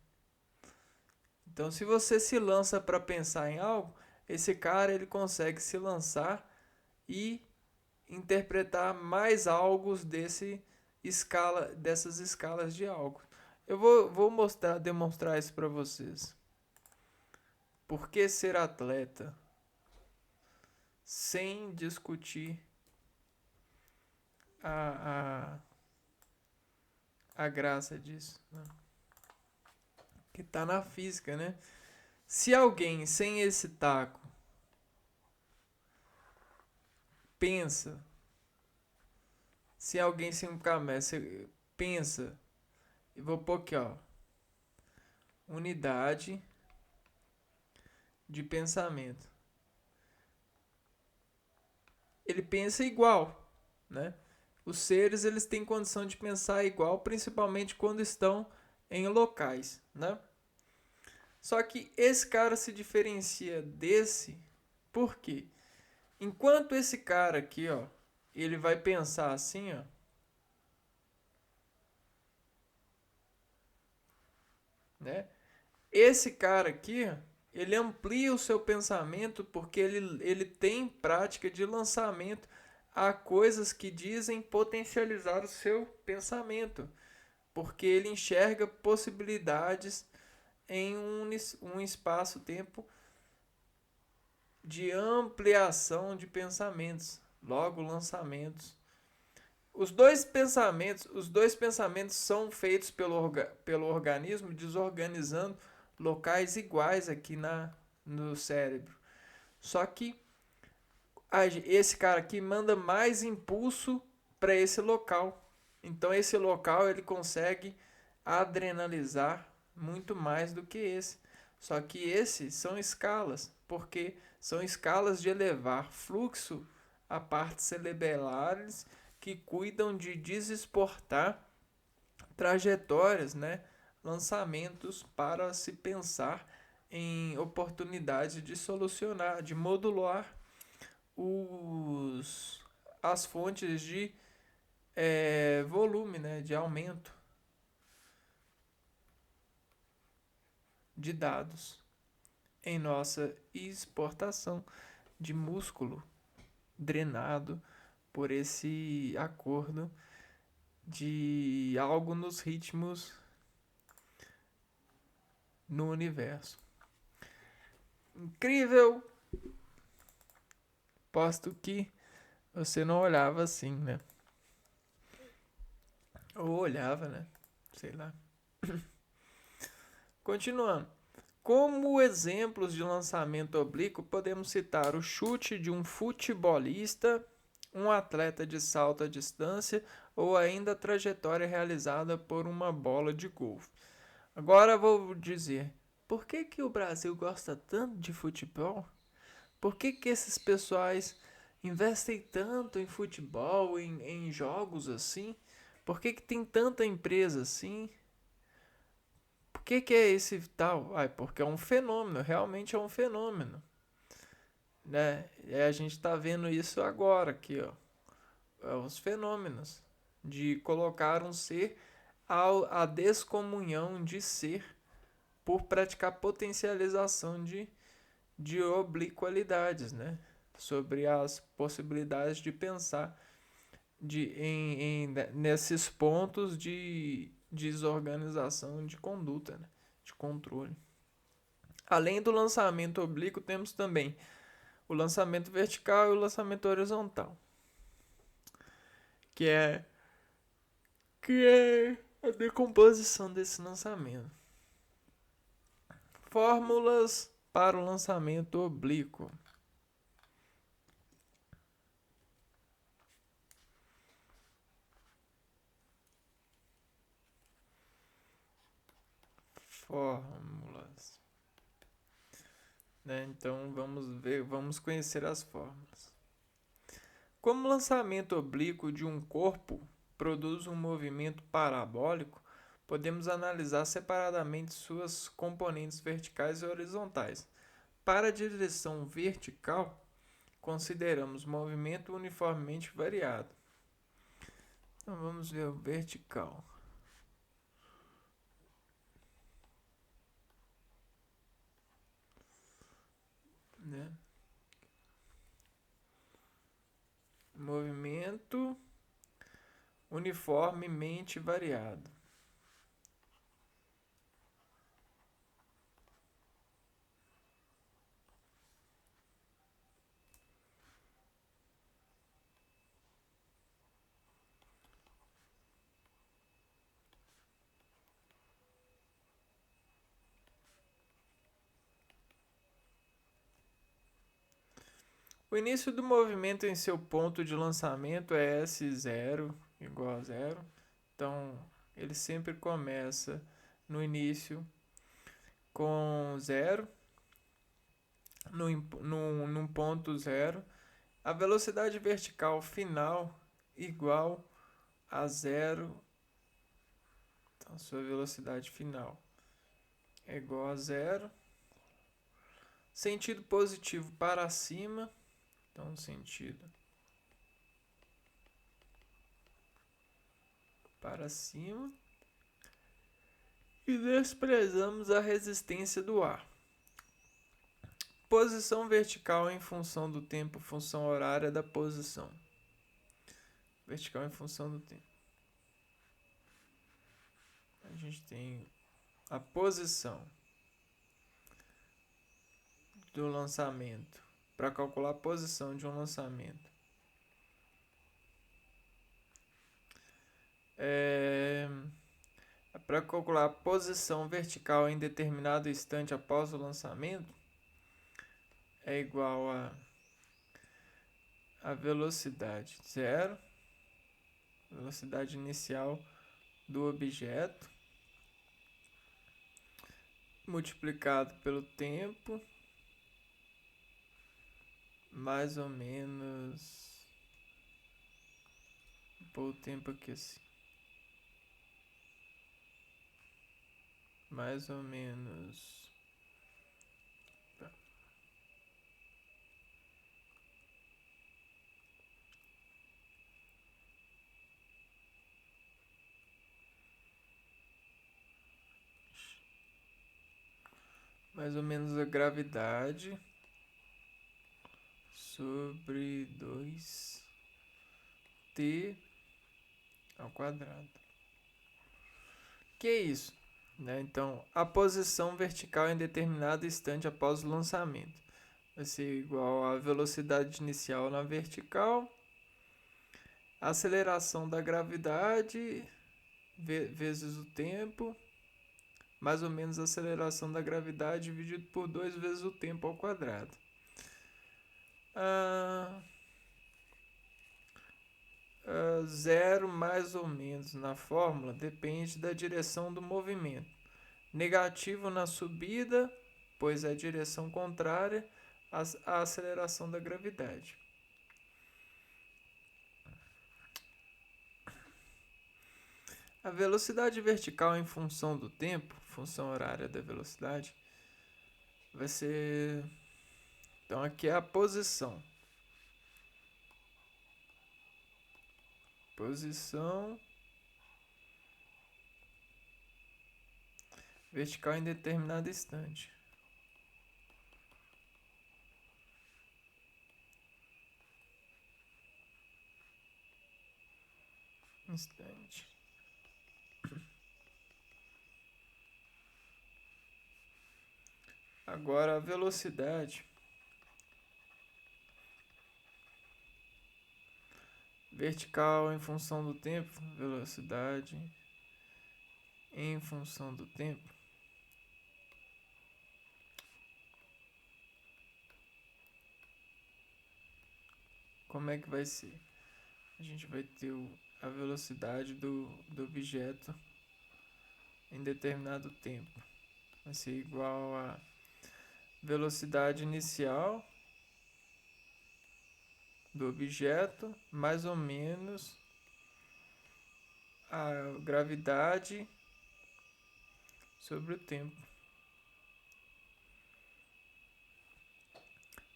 Então, se você se lança para pensar em algo, esse cara ele consegue se lançar e interpretar mais algo dessas escalas de algo. Eu vou demonstrar isso para vocês. Por que ser atleta? Sem discutir a graça disso, né? Que tá na física, né? Se alguém sem esse taco pensa, se alguém sem um camé pensa, e vou pôr aqui, ó, unidade de pensamento. Ele pensa igual, né? Os seres eles têm condição de pensar igual, principalmente quando estão em locais, né? Só que esse cara se diferencia desse, por quê? Enquanto esse cara aqui, ó, ele vai pensar assim, ó, né? Esse cara aqui, ele amplia o seu pensamento porque ele tem prática de lançamento a coisas que dizem potencializar o seu pensamento, porque ele enxerga possibilidades em um espaço-tempo de ampliação de pensamentos, logo lançamentos. Os dois pensamentos são feitos pelo organismo desorganizando locais iguais aqui no cérebro. Só que esse cara aqui manda mais impulso para esse local. Então esse local ele consegue adrenalizar muito mais do que esse. Só que esses são escalas, porque são escalas de elevar fluxo a partes cerebelares que cuidam de desesportar trajetórias, né? Lançamentos para se pensar em oportunidades de solucionar, de modular as fontes de volume, né? De aumento de dados em nossa exportação de músculo drenado por esse acordo de algo nos ritmos no universo. Incrível! Posto que você não olhava assim, né? Ou olhava, né? Sei lá. Continuando. Como exemplos de lançamento oblíquo, podemos citar o chute de um futebolista, um atleta de salto à distância ou ainda a trajetória realizada por uma bola de golfe. Agora vou dizer, por que que o Brasil gosta tanto de futebol? Por que que esses pessoais investem tanto em futebol, em jogos assim? Por que que tem tanta empresa assim? Por que que é esse tal? Ai, porque é um fenômeno, realmente é um fenômeno, né? E a gente está vendo isso agora aqui, ó. É os fenômenos de colocar um ser a descomunhão de ser por praticar potencialização de obliqualidades, né? Sobre as possibilidades de pensar nesses pontos de desorganização de conduta, né? De controle. Além do lançamento oblíquo, temos também o lançamento vertical e o lançamento horizontal, que é, que é a decomposição desse lançamento. Fórmulas para o lançamento oblíquo. Fórmulas. Né? Então vamos conhecer as fórmulas. Como o lançamento oblíquo de um corpo produz um movimento parabólico, podemos analisar separadamente suas componentes verticais e horizontais. Para a direção vertical, consideramos movimento uniformemente variado. Então vamos ver o vertical. Né? Movimento uniformemente variado. O início do movimento em seu ponto de lançamento é S0 igual a zero. Então, ele sempre começa no início com zero, num ponto zero. A velocidade vertical final igual a zero. Então, sua velocidade final é igual a zero. Sentido positivo para cima. Então, sentido para cima. E desprezamos a resistência do ar. Posição vertical em função do tempo, função horária da posição. Vertical em função do tempo. A gente tem a posição do lançamento. Para calcular a posição de um lançamento. Para calcular a posição vertical em determinado instante após o lançamento, é igual a velocidade zero, velocidade inicial do objeto, multiplicado pelo tempo, mais ou menos. Vou pôr o tempo aqui assim. Mais ou menos. Mais ou menos a gravidade sobre 2t ao quadrado. Que é isso? Né? Então, a posição vertical em determinado instante após o lançamento vai ser igual à velocidade inicial na vertical, a aceleração da gravidade vezes o tempo, mais ou menos a aceleração da gravidade dividido por 2 vezes o tempo ao quadrado. Ah, zero mais ou menos na fórmula depende da direção do movimento. Negativo na subida, pois é a direção contrária à aceleração da gravidade. A velocidade vertical em função do tempo, função horária da velocidade, vai ser... Então aqui é a posição. Posição vertical em determinado instante. Agora a velocidade vertical em função do tempo, velocidade em função do tempo. Como é que vai ser? A gente vai ter a velocidade do objeto em determinado tempo. Vai ser igual a velocidade inicial do objeto mais ou menos a gravidade sobre o tempo.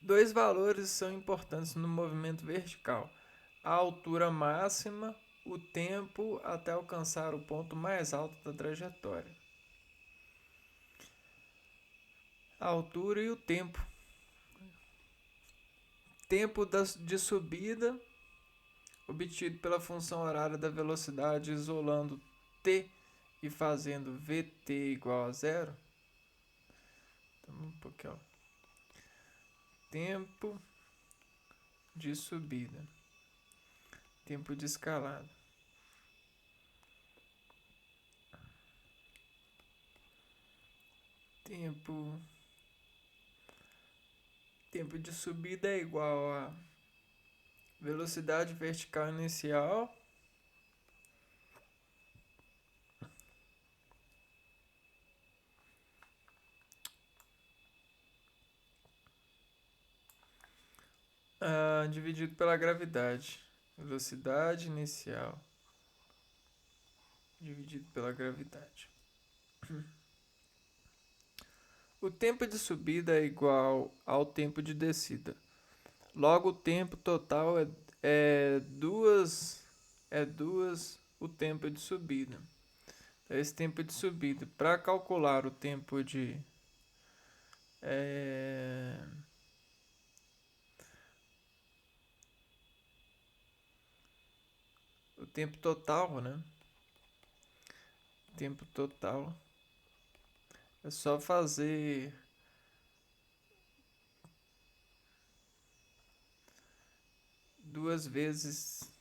Dois valores são importantes no movimento vertical: a altura máxima, o tempo até alcançar o ponto mais alto da trajetória. A altura e o tempo. Tempo de subida obtido pela função horária da velocidade isolando t e fazendo vt igual a zero. Então, um pouquinho, tempo de subida, tempo de escalada. Tempo de subida é igual a velocidade vertical inicial dividido pela gravidade. Velocidade inicial dividido pela gravidade. O tempo de subida é igual ao tempo de descida. Logo, o tempo total é duas o tempo de subida. Esse tempo de subida, para calcular o tempo de o tempo total, né? Tempo total é só fazer duas vezes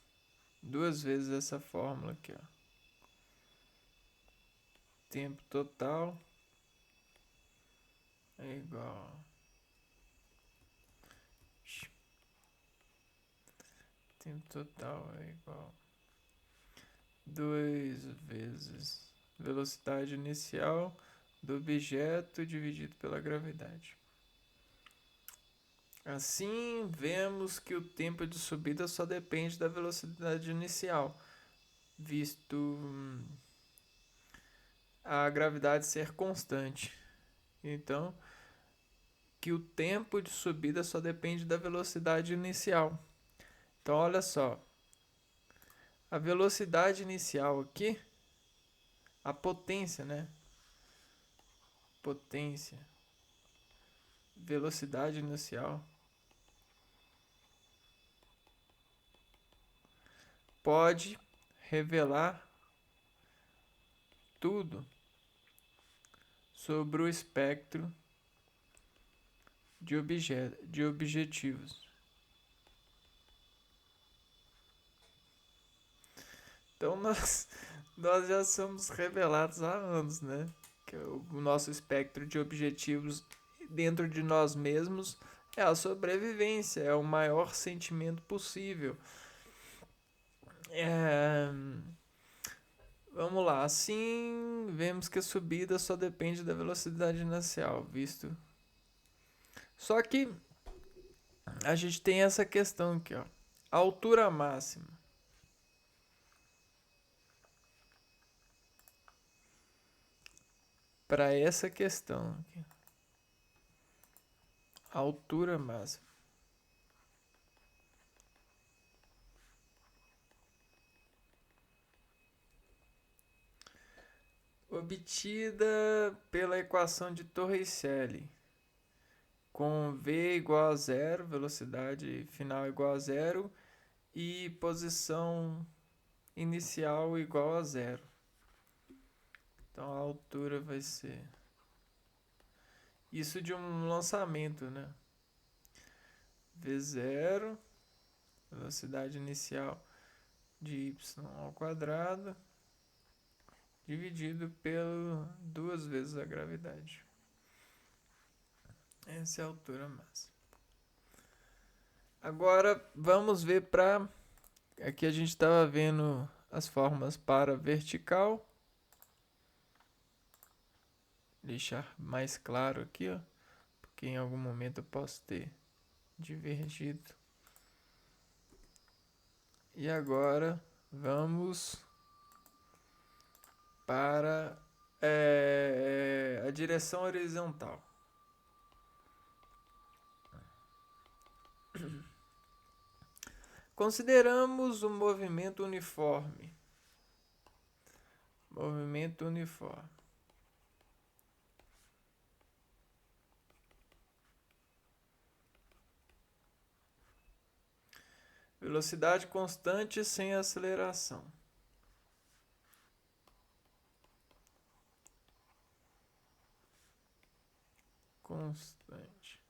essa fórmula aqui, ó. Tempo total é igual tempo total é igual 2 vezes velocidade inicial do objeto dividido pela gravidade. Assim, vemos que o tempo de subida só depende da velocidade inicial, visto a gravidade ser constante. Então, que o tempo de subida só depende da velocidade inicial. Então, olha só. A velocidade inicial aqui, a potência, né? Potência. Velocidade inicial pode revelar tudo sobre o espectro de objetivos. Então Nós já somos revelados há anos, né? Que o nosso espectro de objetivos dentro de nós mesmos é a sobrevivência, é o maior sentimento possível. É, vamos lá, assim vemos que a subida só depende da velocidade inicial, visto. Só que a gente tem essa questão aqui, ó. A altura máxima. Para essa questão aqui. A altura máxima. Obtida pela equação de Torricelli, com v igual a zero, velocidade final igual a zero e posição inicial igual a zero. Então a altura vai ser isso de um lançamento, né? V0, velocidade inicial de y ao quadrado, dividido pelo duas vezes a gravidade. Essa é a altura máxima. Agora vamos ver para. Aqui a gente estava vendo as formas para vertical. Deixar mais claro aqui, ó, porque em algum momento eu posso ter divergido. E agora vamos para a direção horizontal. Consideramos o movimento uniforme. Movimento uniforme. Velocidade constante sem aceleração. Constante.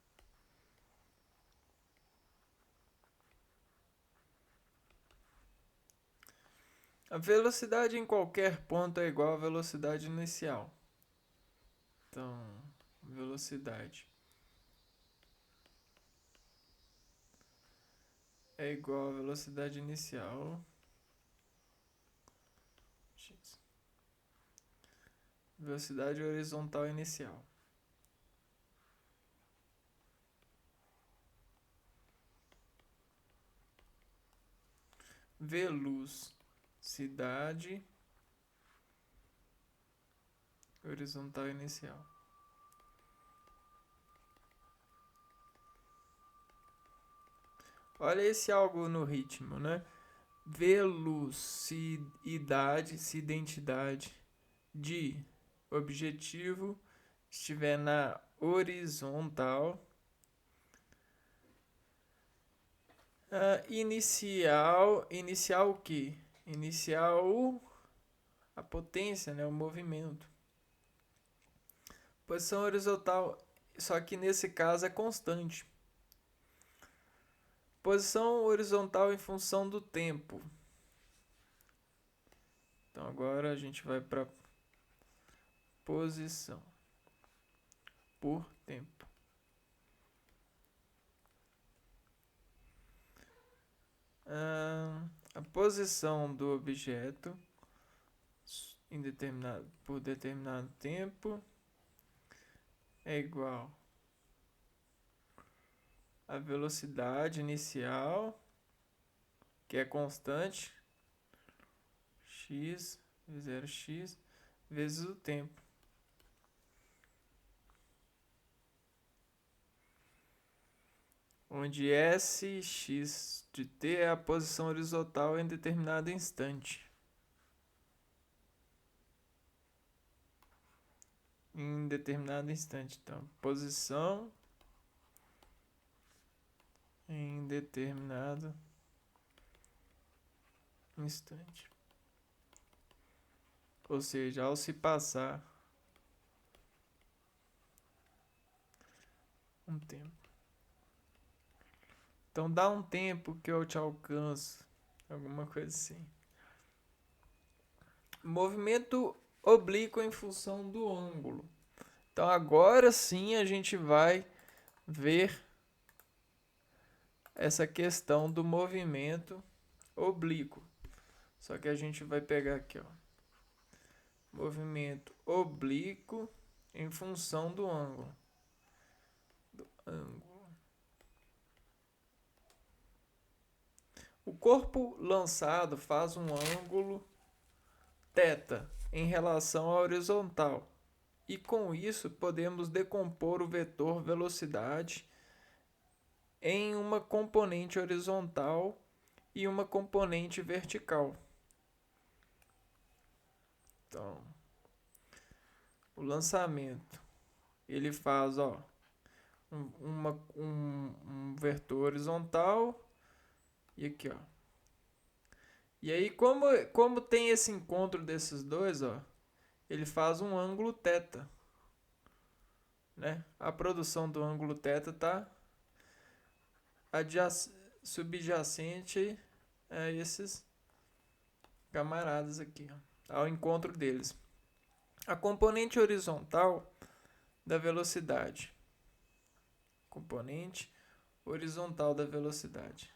A velocidade em qualquer ponto é igual à velocidade inicial. Então, velocidade é igual à velocidade inicial x. Velocidade horizontal inicial. Velocidade horizontal inicial. Olha esse algo no ritmo, né? Velocidade, se identidade de objetivo estiver na horizontal. Inicial o quê? Inicial a potência, né? O movimento. Posição horizontal, só que nesse caso é constante. Posição horizontal em função do tempo. Então agora a gente vai para posição por tempo. A posição do objeto por determinado tempo é igual à velocidade inicial, que é constante, x, v0x, vezes o tempo. Onde Sx de t é a posição horizontal em determinado instante. Em determinado instante. Então, posição em determinado instante. Ou seja, ao se passar um tempo. Então dá um tempo que eu te alcanço. Alguma coisa assim. movimento oblíquo em função do ângulo. Então agora sim a gente vai ver essa questão do movimento oblíquo. Só que a gente vai pegar aqui, ó, movimento oblíquo em função do ângulo. O corpo lançado faz um ângulo θ em relação à horizontal. E com isso podemos decompor o vetor velocidade em uma componente horizontal e uma componente vertical. Então, o lançamento, ele faz, ó, um vetor horizontal e aqui, ó. E aí, como tem esse encontro desses dois, ó, ele faz um ângulo θ, né? A produção do ângulo θ está subjacente a esses camaradas aqui, ó, ao encontro deles. A componente horizontal da velocidade. Componente horizontal da velocidade.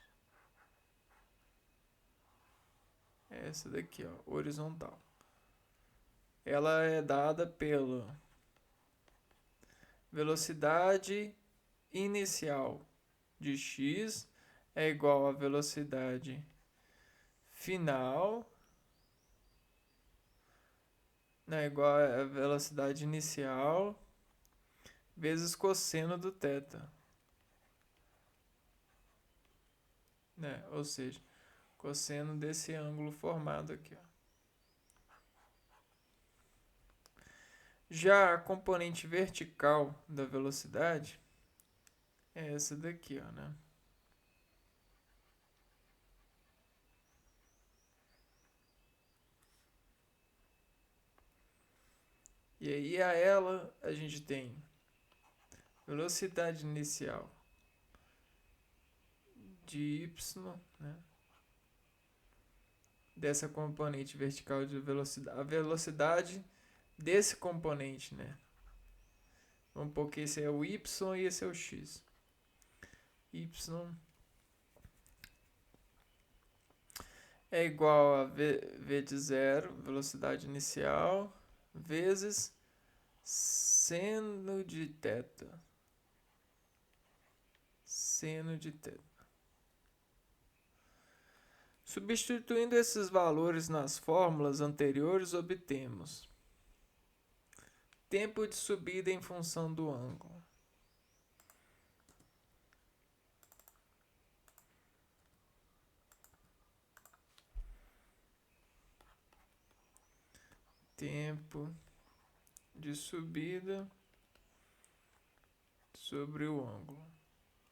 É essa daqui, ó, horizontal. Ela é dada pela velocidade inicial de x é igual à velocidade final, né, igual a velocidade inicial vezes cosseno do θ, né? Ou seja, cosseno desse ângulo formado aqui, ó. Já a componente vertical da velocidade é essa daqui, ó, né? E aí a ela a gente tem velocidade inicial de y, né? Dessa componente vertical de velocidade, a velocidade desse componente, né? Vamos pôr que esse é o y e esse é o x. Y é igual a v de zero, velocidade inicial, vezes seno de θ. Seno de θ. Substituindo esses valores nas fórmulas anteriores, obtemos tempo de subida em função do ângulo. Tempo de subida sobre o ângulo,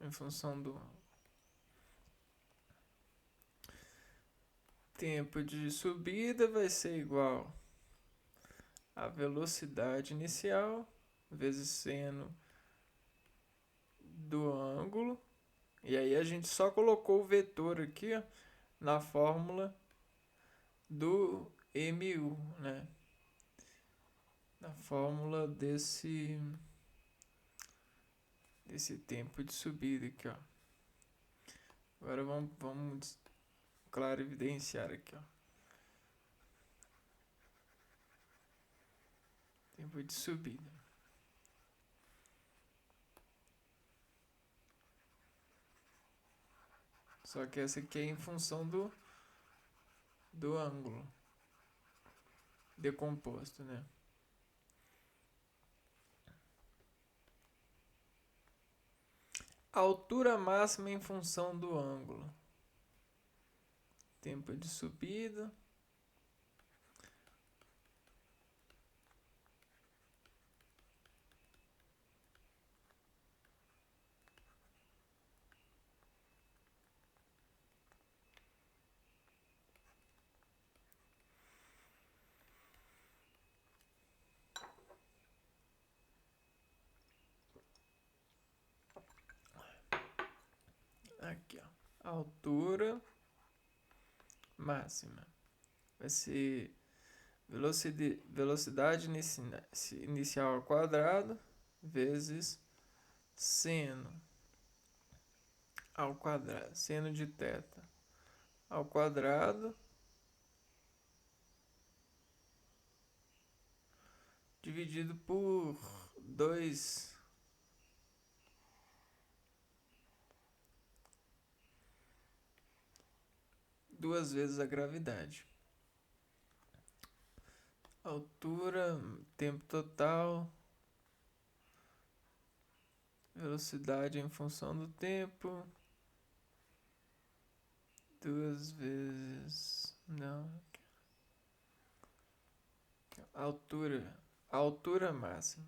em função do ângulo. Tempo de subida vai ser igual a velocidade inicial vezes seno do ângulo. E aí a gente só colocou o vetor aqui, ó, na fórmula do MU, né? Na fórmula desse tempo de subida aqui, ó. Agora vamos claro evidenciar aqui, ó. Tempo de subida. Só que essa aqui é em função do ângulo decomposto, né? A altura máxima em função do ângulo. Tempo de subida. Aqui, ó. Altura máxima vai ser Velocidade inicial ao quadrado vezes seno ao quadrado, seno de θ ao quadrado dividido por 2 duas vezes a gravidade. Altura, tempo total, velocidade em função do tempo, duas vezes, não, altura máxima,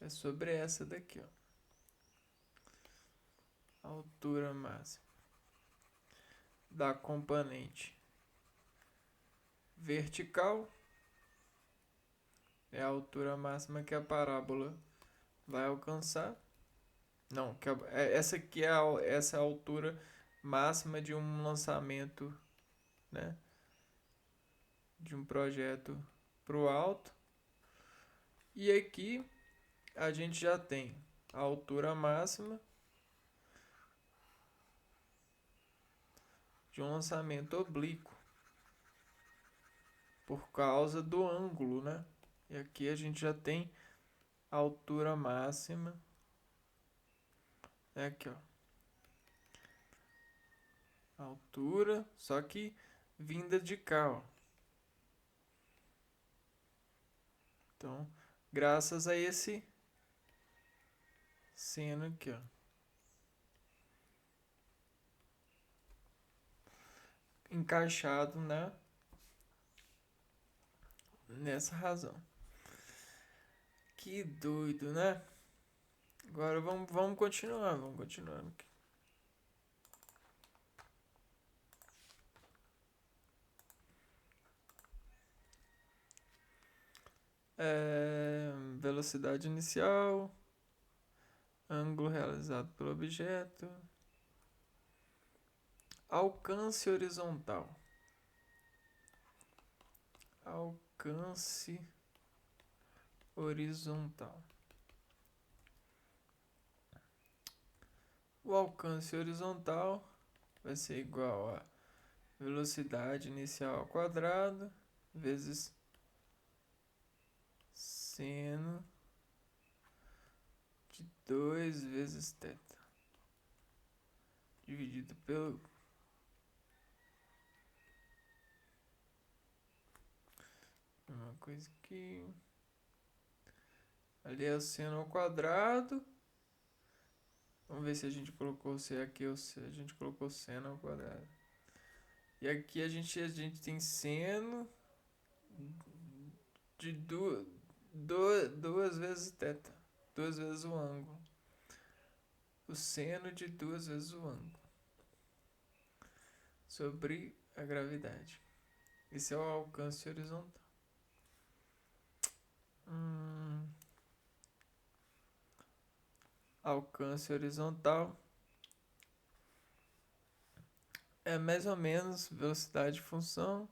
é sobre essa daqui, ó, altura máxima da componente vertical é a altura máxima que a parábola vai alcançar. Não, essa aqui é essa é a altura máxima de um lançamento, né? De um projeto para o alto. E aqui a gente já tem a altura máxima de um lançamento oblíquo por causa do ângulo, né? E aqui a gente já tem a altura máxima. É aqui, ó. Altura, só que vinda de cá, ó. Então, graças a esse seno aqui, ó. Encaixado nessa razão. Que doido, né? Agora vamos continuar, vamos continuando aqui. Velocidade inicial, ângulo realizado pelo objeto, alcance horizontal, alcance horizontal. O alcance horizontal vai ser igual a velocidade inicial ao quadrado vezes seno de 2 vezes θ dividido pelo uma coisa aqui, ali é o seno ao quadrado. Vamos ver se a gente colocou se aqui ou se a gente colocou seno ao quadrado. E aqui a gente tem seno de duas vezes θ, duas vezes o ângulo. O seno de duas vezes o ângulo sobre a gravidade. Esse é o alcance horizontal. Alcance horizontal é mais ou menos velocidade de função,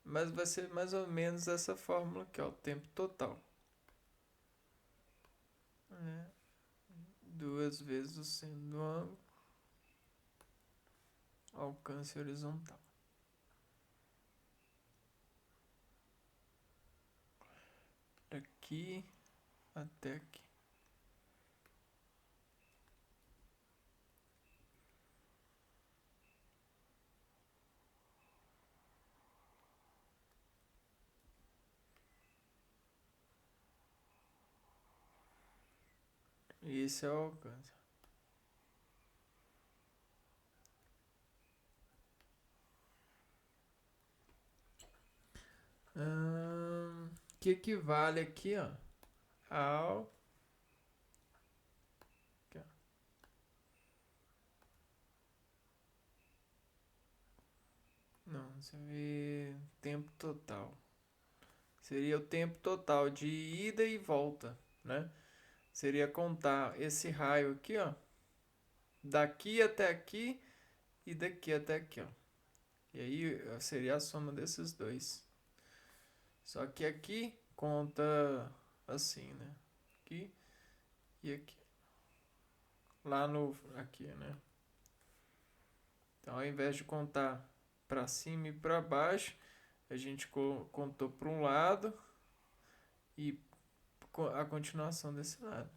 mas vai ser mais ou menos essa fórmula aqui, ó, o tempo total. Duas vezes o seno do ângulo, alcance horizontal. Daqui até aqui. E esse é o alcance. Que equivale aqui, ó, ao aqui, ó. Não, você vê tempo total. Seria o tempo total de ida e volta, né? Seria contar esse raio aqui, ó, daqui até aqui e daqui até aqui, ó. E aí seria a soma desses dois. Só que aqui conta assim, né? Aqui e aqui. Lá no. Aqui, né? Então, ao invés de contar para cima e para baixo, a gente contou para um lado e a continuação desse lado.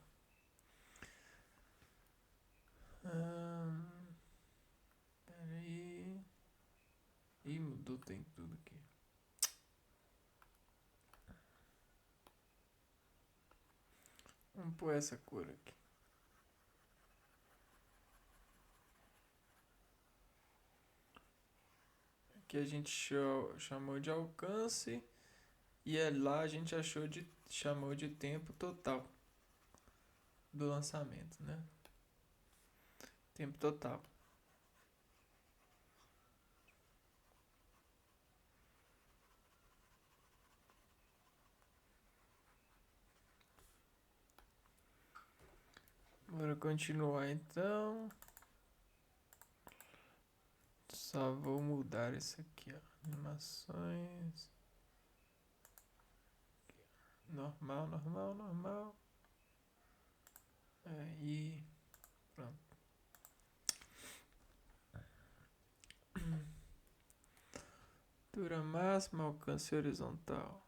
Peraí. Ih, mudou, tem tudo aqui. Vamos pôr essa cor aqui. Aqui a gente chamou de alcance e lá a gente chamou de tempo total do lançamento, né? Tempo total. Bora continuar então. Só vou mudar isso aqui, ó. Animações. Normal, normal, normal. Aí. Pronto. Altura máxima, alcance horizontal.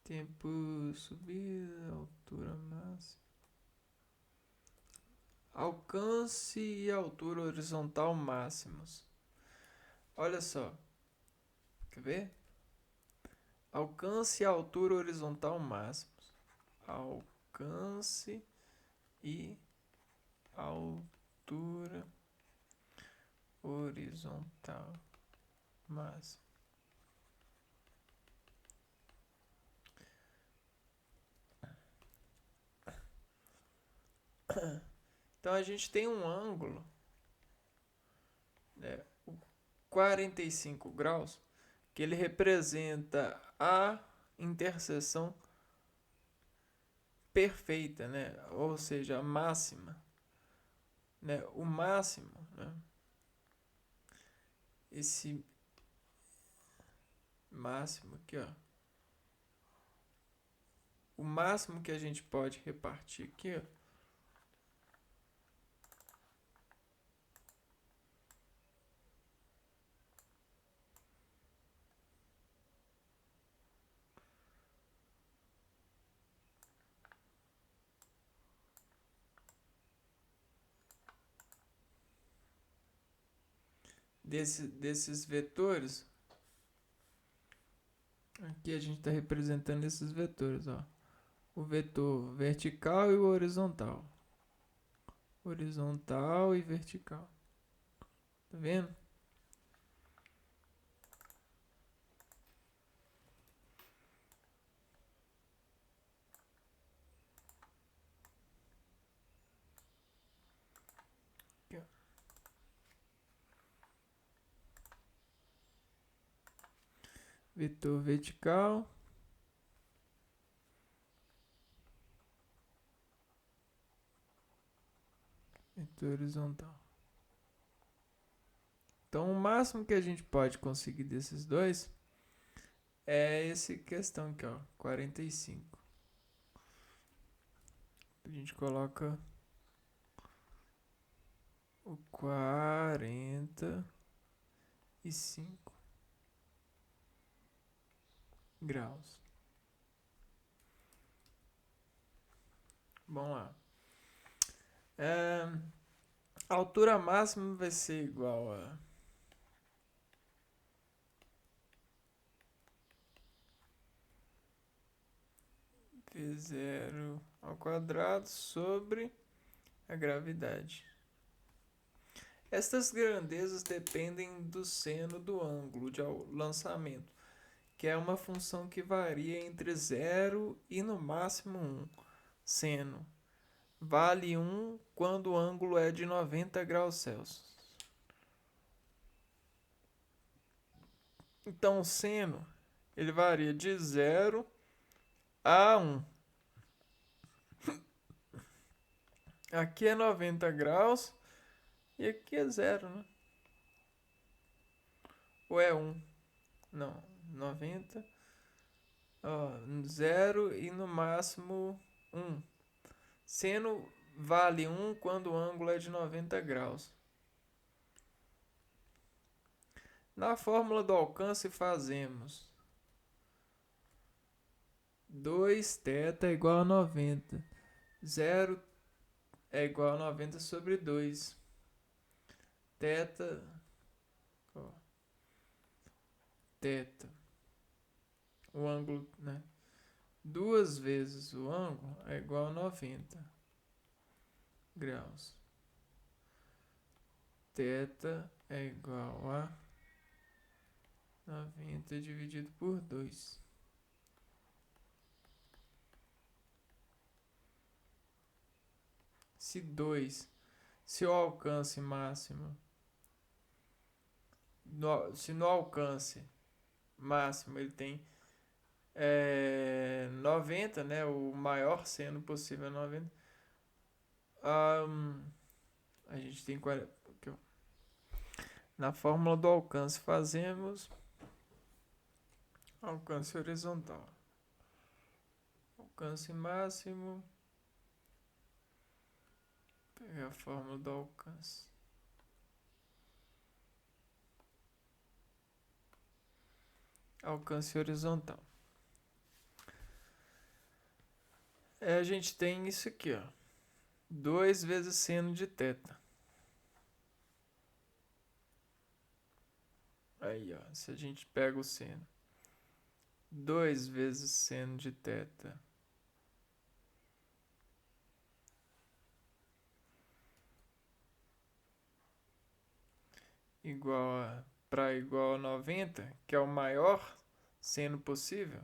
Tempo subida, altura máxima. Alcance e altura horizontal máximos. Olha só. Quer ver? Alcance e altura horizontal máximos. Alcance e altura horizontal máxima. Então a gente tem um ângulo, né, 45 graus, que ele representa a interseção perfeita, né? Ou seja, a máxima, né? O máximo, né? Esse máximo aqui, ó. O máximo que a gente pode repartir aqui, ó, desses vetores. Aqui a gente está representando esses vetores, ó. O vetor vertical e o horizontal. Horizontal e vertical. Tá vendo? Aqui, ó. Vetor vertical. Vetor horizontal. Então, o máximo que a gente pode conseguir desses dois é essa questão aqui, ó, 45. A gente coloca o 45 graus. Vamos lá. A altura máxima vai ser igual a V0 ao quadrado sobre a gravidade. Estas grandezas dependem do seno do ângulo de lançamento, que é uma função que varia entre 0 e no máximo 1. Seno vale 1 quando o ângulo é de 90 graus Celsius. Então, o seno ele varia de 0 a 1. Aqui é 90 graus e aqui é 0, né? Ou é 1. Não, 90. Ó, 0 e no máximo 1. Seno vale 1 quando o ângulo é de 90 graus. Na fórmula do alcance fazemos 2θ é igual a 90. 0 é igual a 90 sobre 2. Θ, ó, θ, o ângulo, né? 2 vezes o ângulo é igual a 90 graus. Θ é igual a 90 dividido por 2. Se o alcance máximo, se no alcance máximo ele tem 90, né? O maior seno possível é 90. A gente tem 40. Na fórmula do alcance fazemos alcance horizontal. Alcance máximo. Pegar a fórmula do alcance. Alcance horizontal. A gente tem isso aqui, ó. 2 vezes seno de θ. Aí, ó. Se a gente pega o seno. 2 vezes seno de θ. Igual a 90, que é o maior seno possível.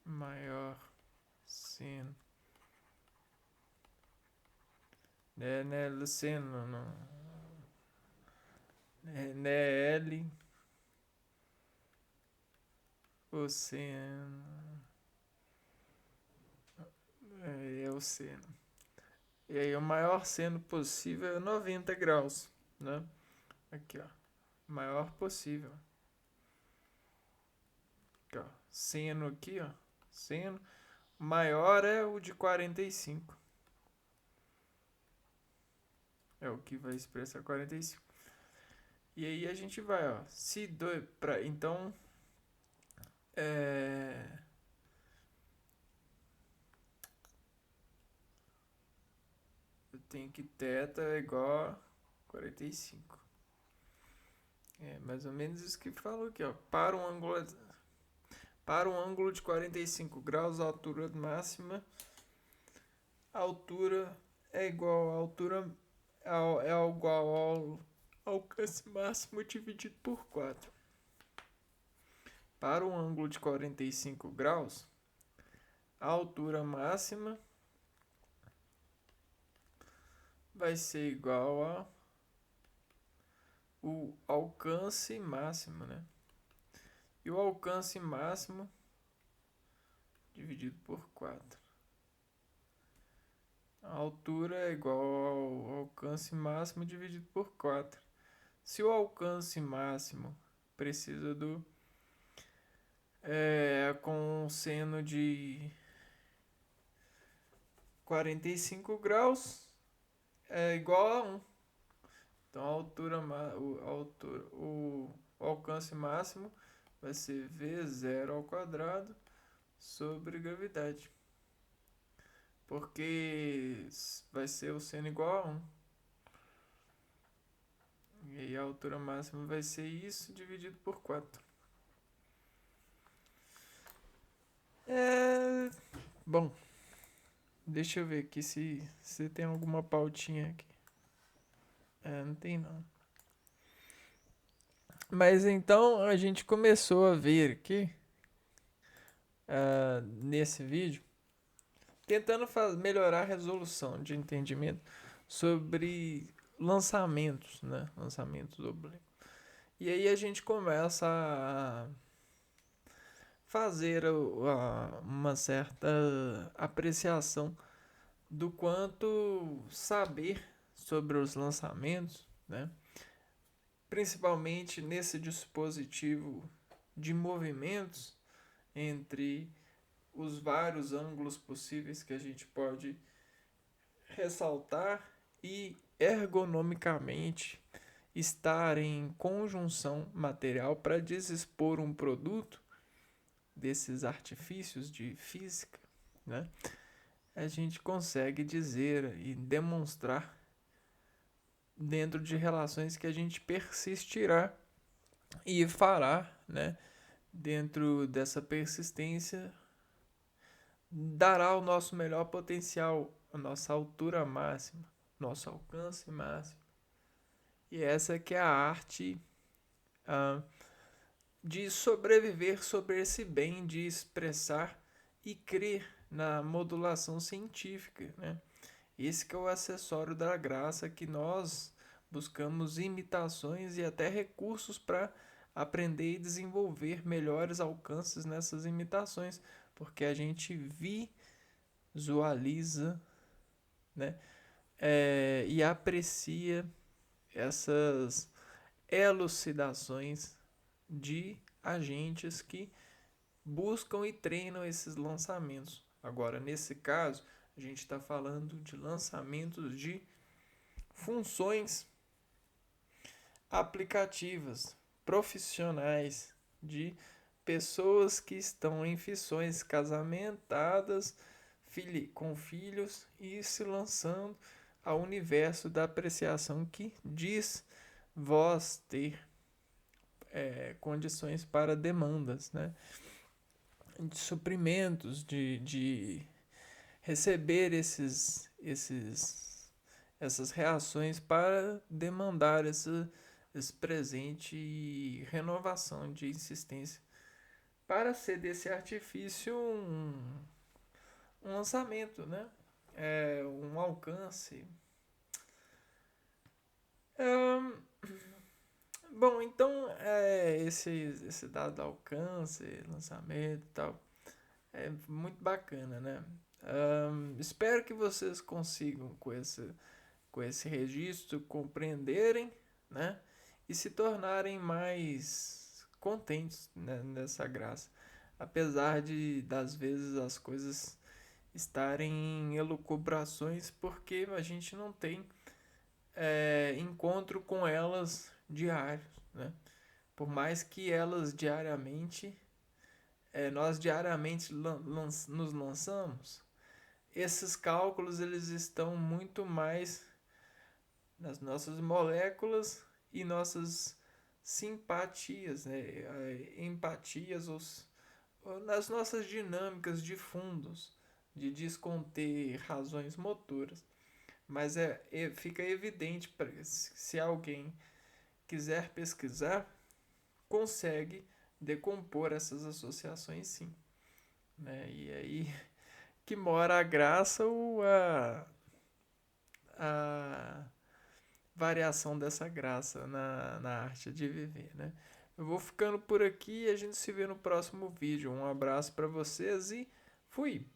Maior seno. Né, seno, não. Né, L. O seno. É o seno. E aí o maior seno possível é 90 graus, né? Aqui, ó. Maior possível. Aqui, ó. Seno aqui, ó. Seno. Maior é o de 45. É o que vai expressar 45. E aí a gente vai, ó. Se dois para então eu tenho que θ é igual a 45. É mais ou menos isso que falou aqui, ó. Para um ângulo de 45 graus, a altura máxima, a altura é igual à altura é igual ao alcance máximo dividido por 4. Para um ângulo de 45 graus, a altura máxima vai ser igual a o alcance máximo, né? E o alcance máximo dividido por 4. A altura é igual ao alcance máximo dividido por 4. Se o alcance máximo precisa do com seno de 45 graus é igual a 1. Então o alcance máximo vai ser V0 ao quadrado sobre gravidade. Porque vai ser o seno igual a 1. E aí a altura máxima vai ser isso dividido por 4. Bom, deixa eu ver aqui se tem alguma pautinha aqui. Não tem não. Mas então a gente começou a ver aqui, nesse vídeo, tentando melhorar a resolução de entendimento sobre lançamentos, né? Lançamentos oblíquos. E aí a gente começa a fazer uma certa apreciação do quanto saber sobre os lançamentos, né, principalmente nesse dispositivo de movimentos entre os vários ângulos possíveis que a gente pode ressaltar e ergonomicamente estar em conjunção material para dispor um produto desses artifícios de física, né? A gente consegue dizer e demonstrar dentro de relações que a gente persistirá e fará, né? Dentro dessa persistência, dará o nosso melhor potencial, a nossa altura máxima, nosso alcance máximo. E essa que é a arte ah, de sobreviver sobre esse bem, de expressar e crer na modulação científica, né? Esse que é o acessório da graça que nós buscamos imitações e até recursos para aprender e desenvolver melhores alcances nessas imitações, porque a gente visualiza, né, e aprecia essas elucidações de agentes que buscam e treinam esses lançamentos. Agora, nesse caso, a gente está falando de lançamentos de funções aplicativas, profissionais, de pessoas que estão em fissões casamentadas, com filhos e se lançando ao universo da apreciação que diz vós ter condições para demandas, né? De suprimentos, de receber essas reações para demandar esse presente e renovação de insistência para ser desse artifício um lançamento, né? Um alcance. Bom, então esse dado alcance, lançamento e tal, é muito bacana, né? Espero que vocês consigam com esse registro compreenderem, né? E se tornarem mais contentes, né, nessa graça. Apesar de, das vezes, as coisas estarem em elucubrações, porque a gente não tem encontro com elas diários, né? Por mais que elas diariamente, nós diariamente nos lançamos, esses cálculos eles estão muito mais nas nossas moléculas e nossas simpatias, né? Empatias, ou nas nossas dinâmicas de fundos, de desconter razões motoras. Mas fica evidente, se alguém quiser pesquisar, consegue decompor essas associações sim. Né? E aí que mora a graça ou a variação dessa graça na arte de viver, né? Eu vou ficando por aqui e a gente se vê no próximo vídeo. Um abraço para vocês e fui!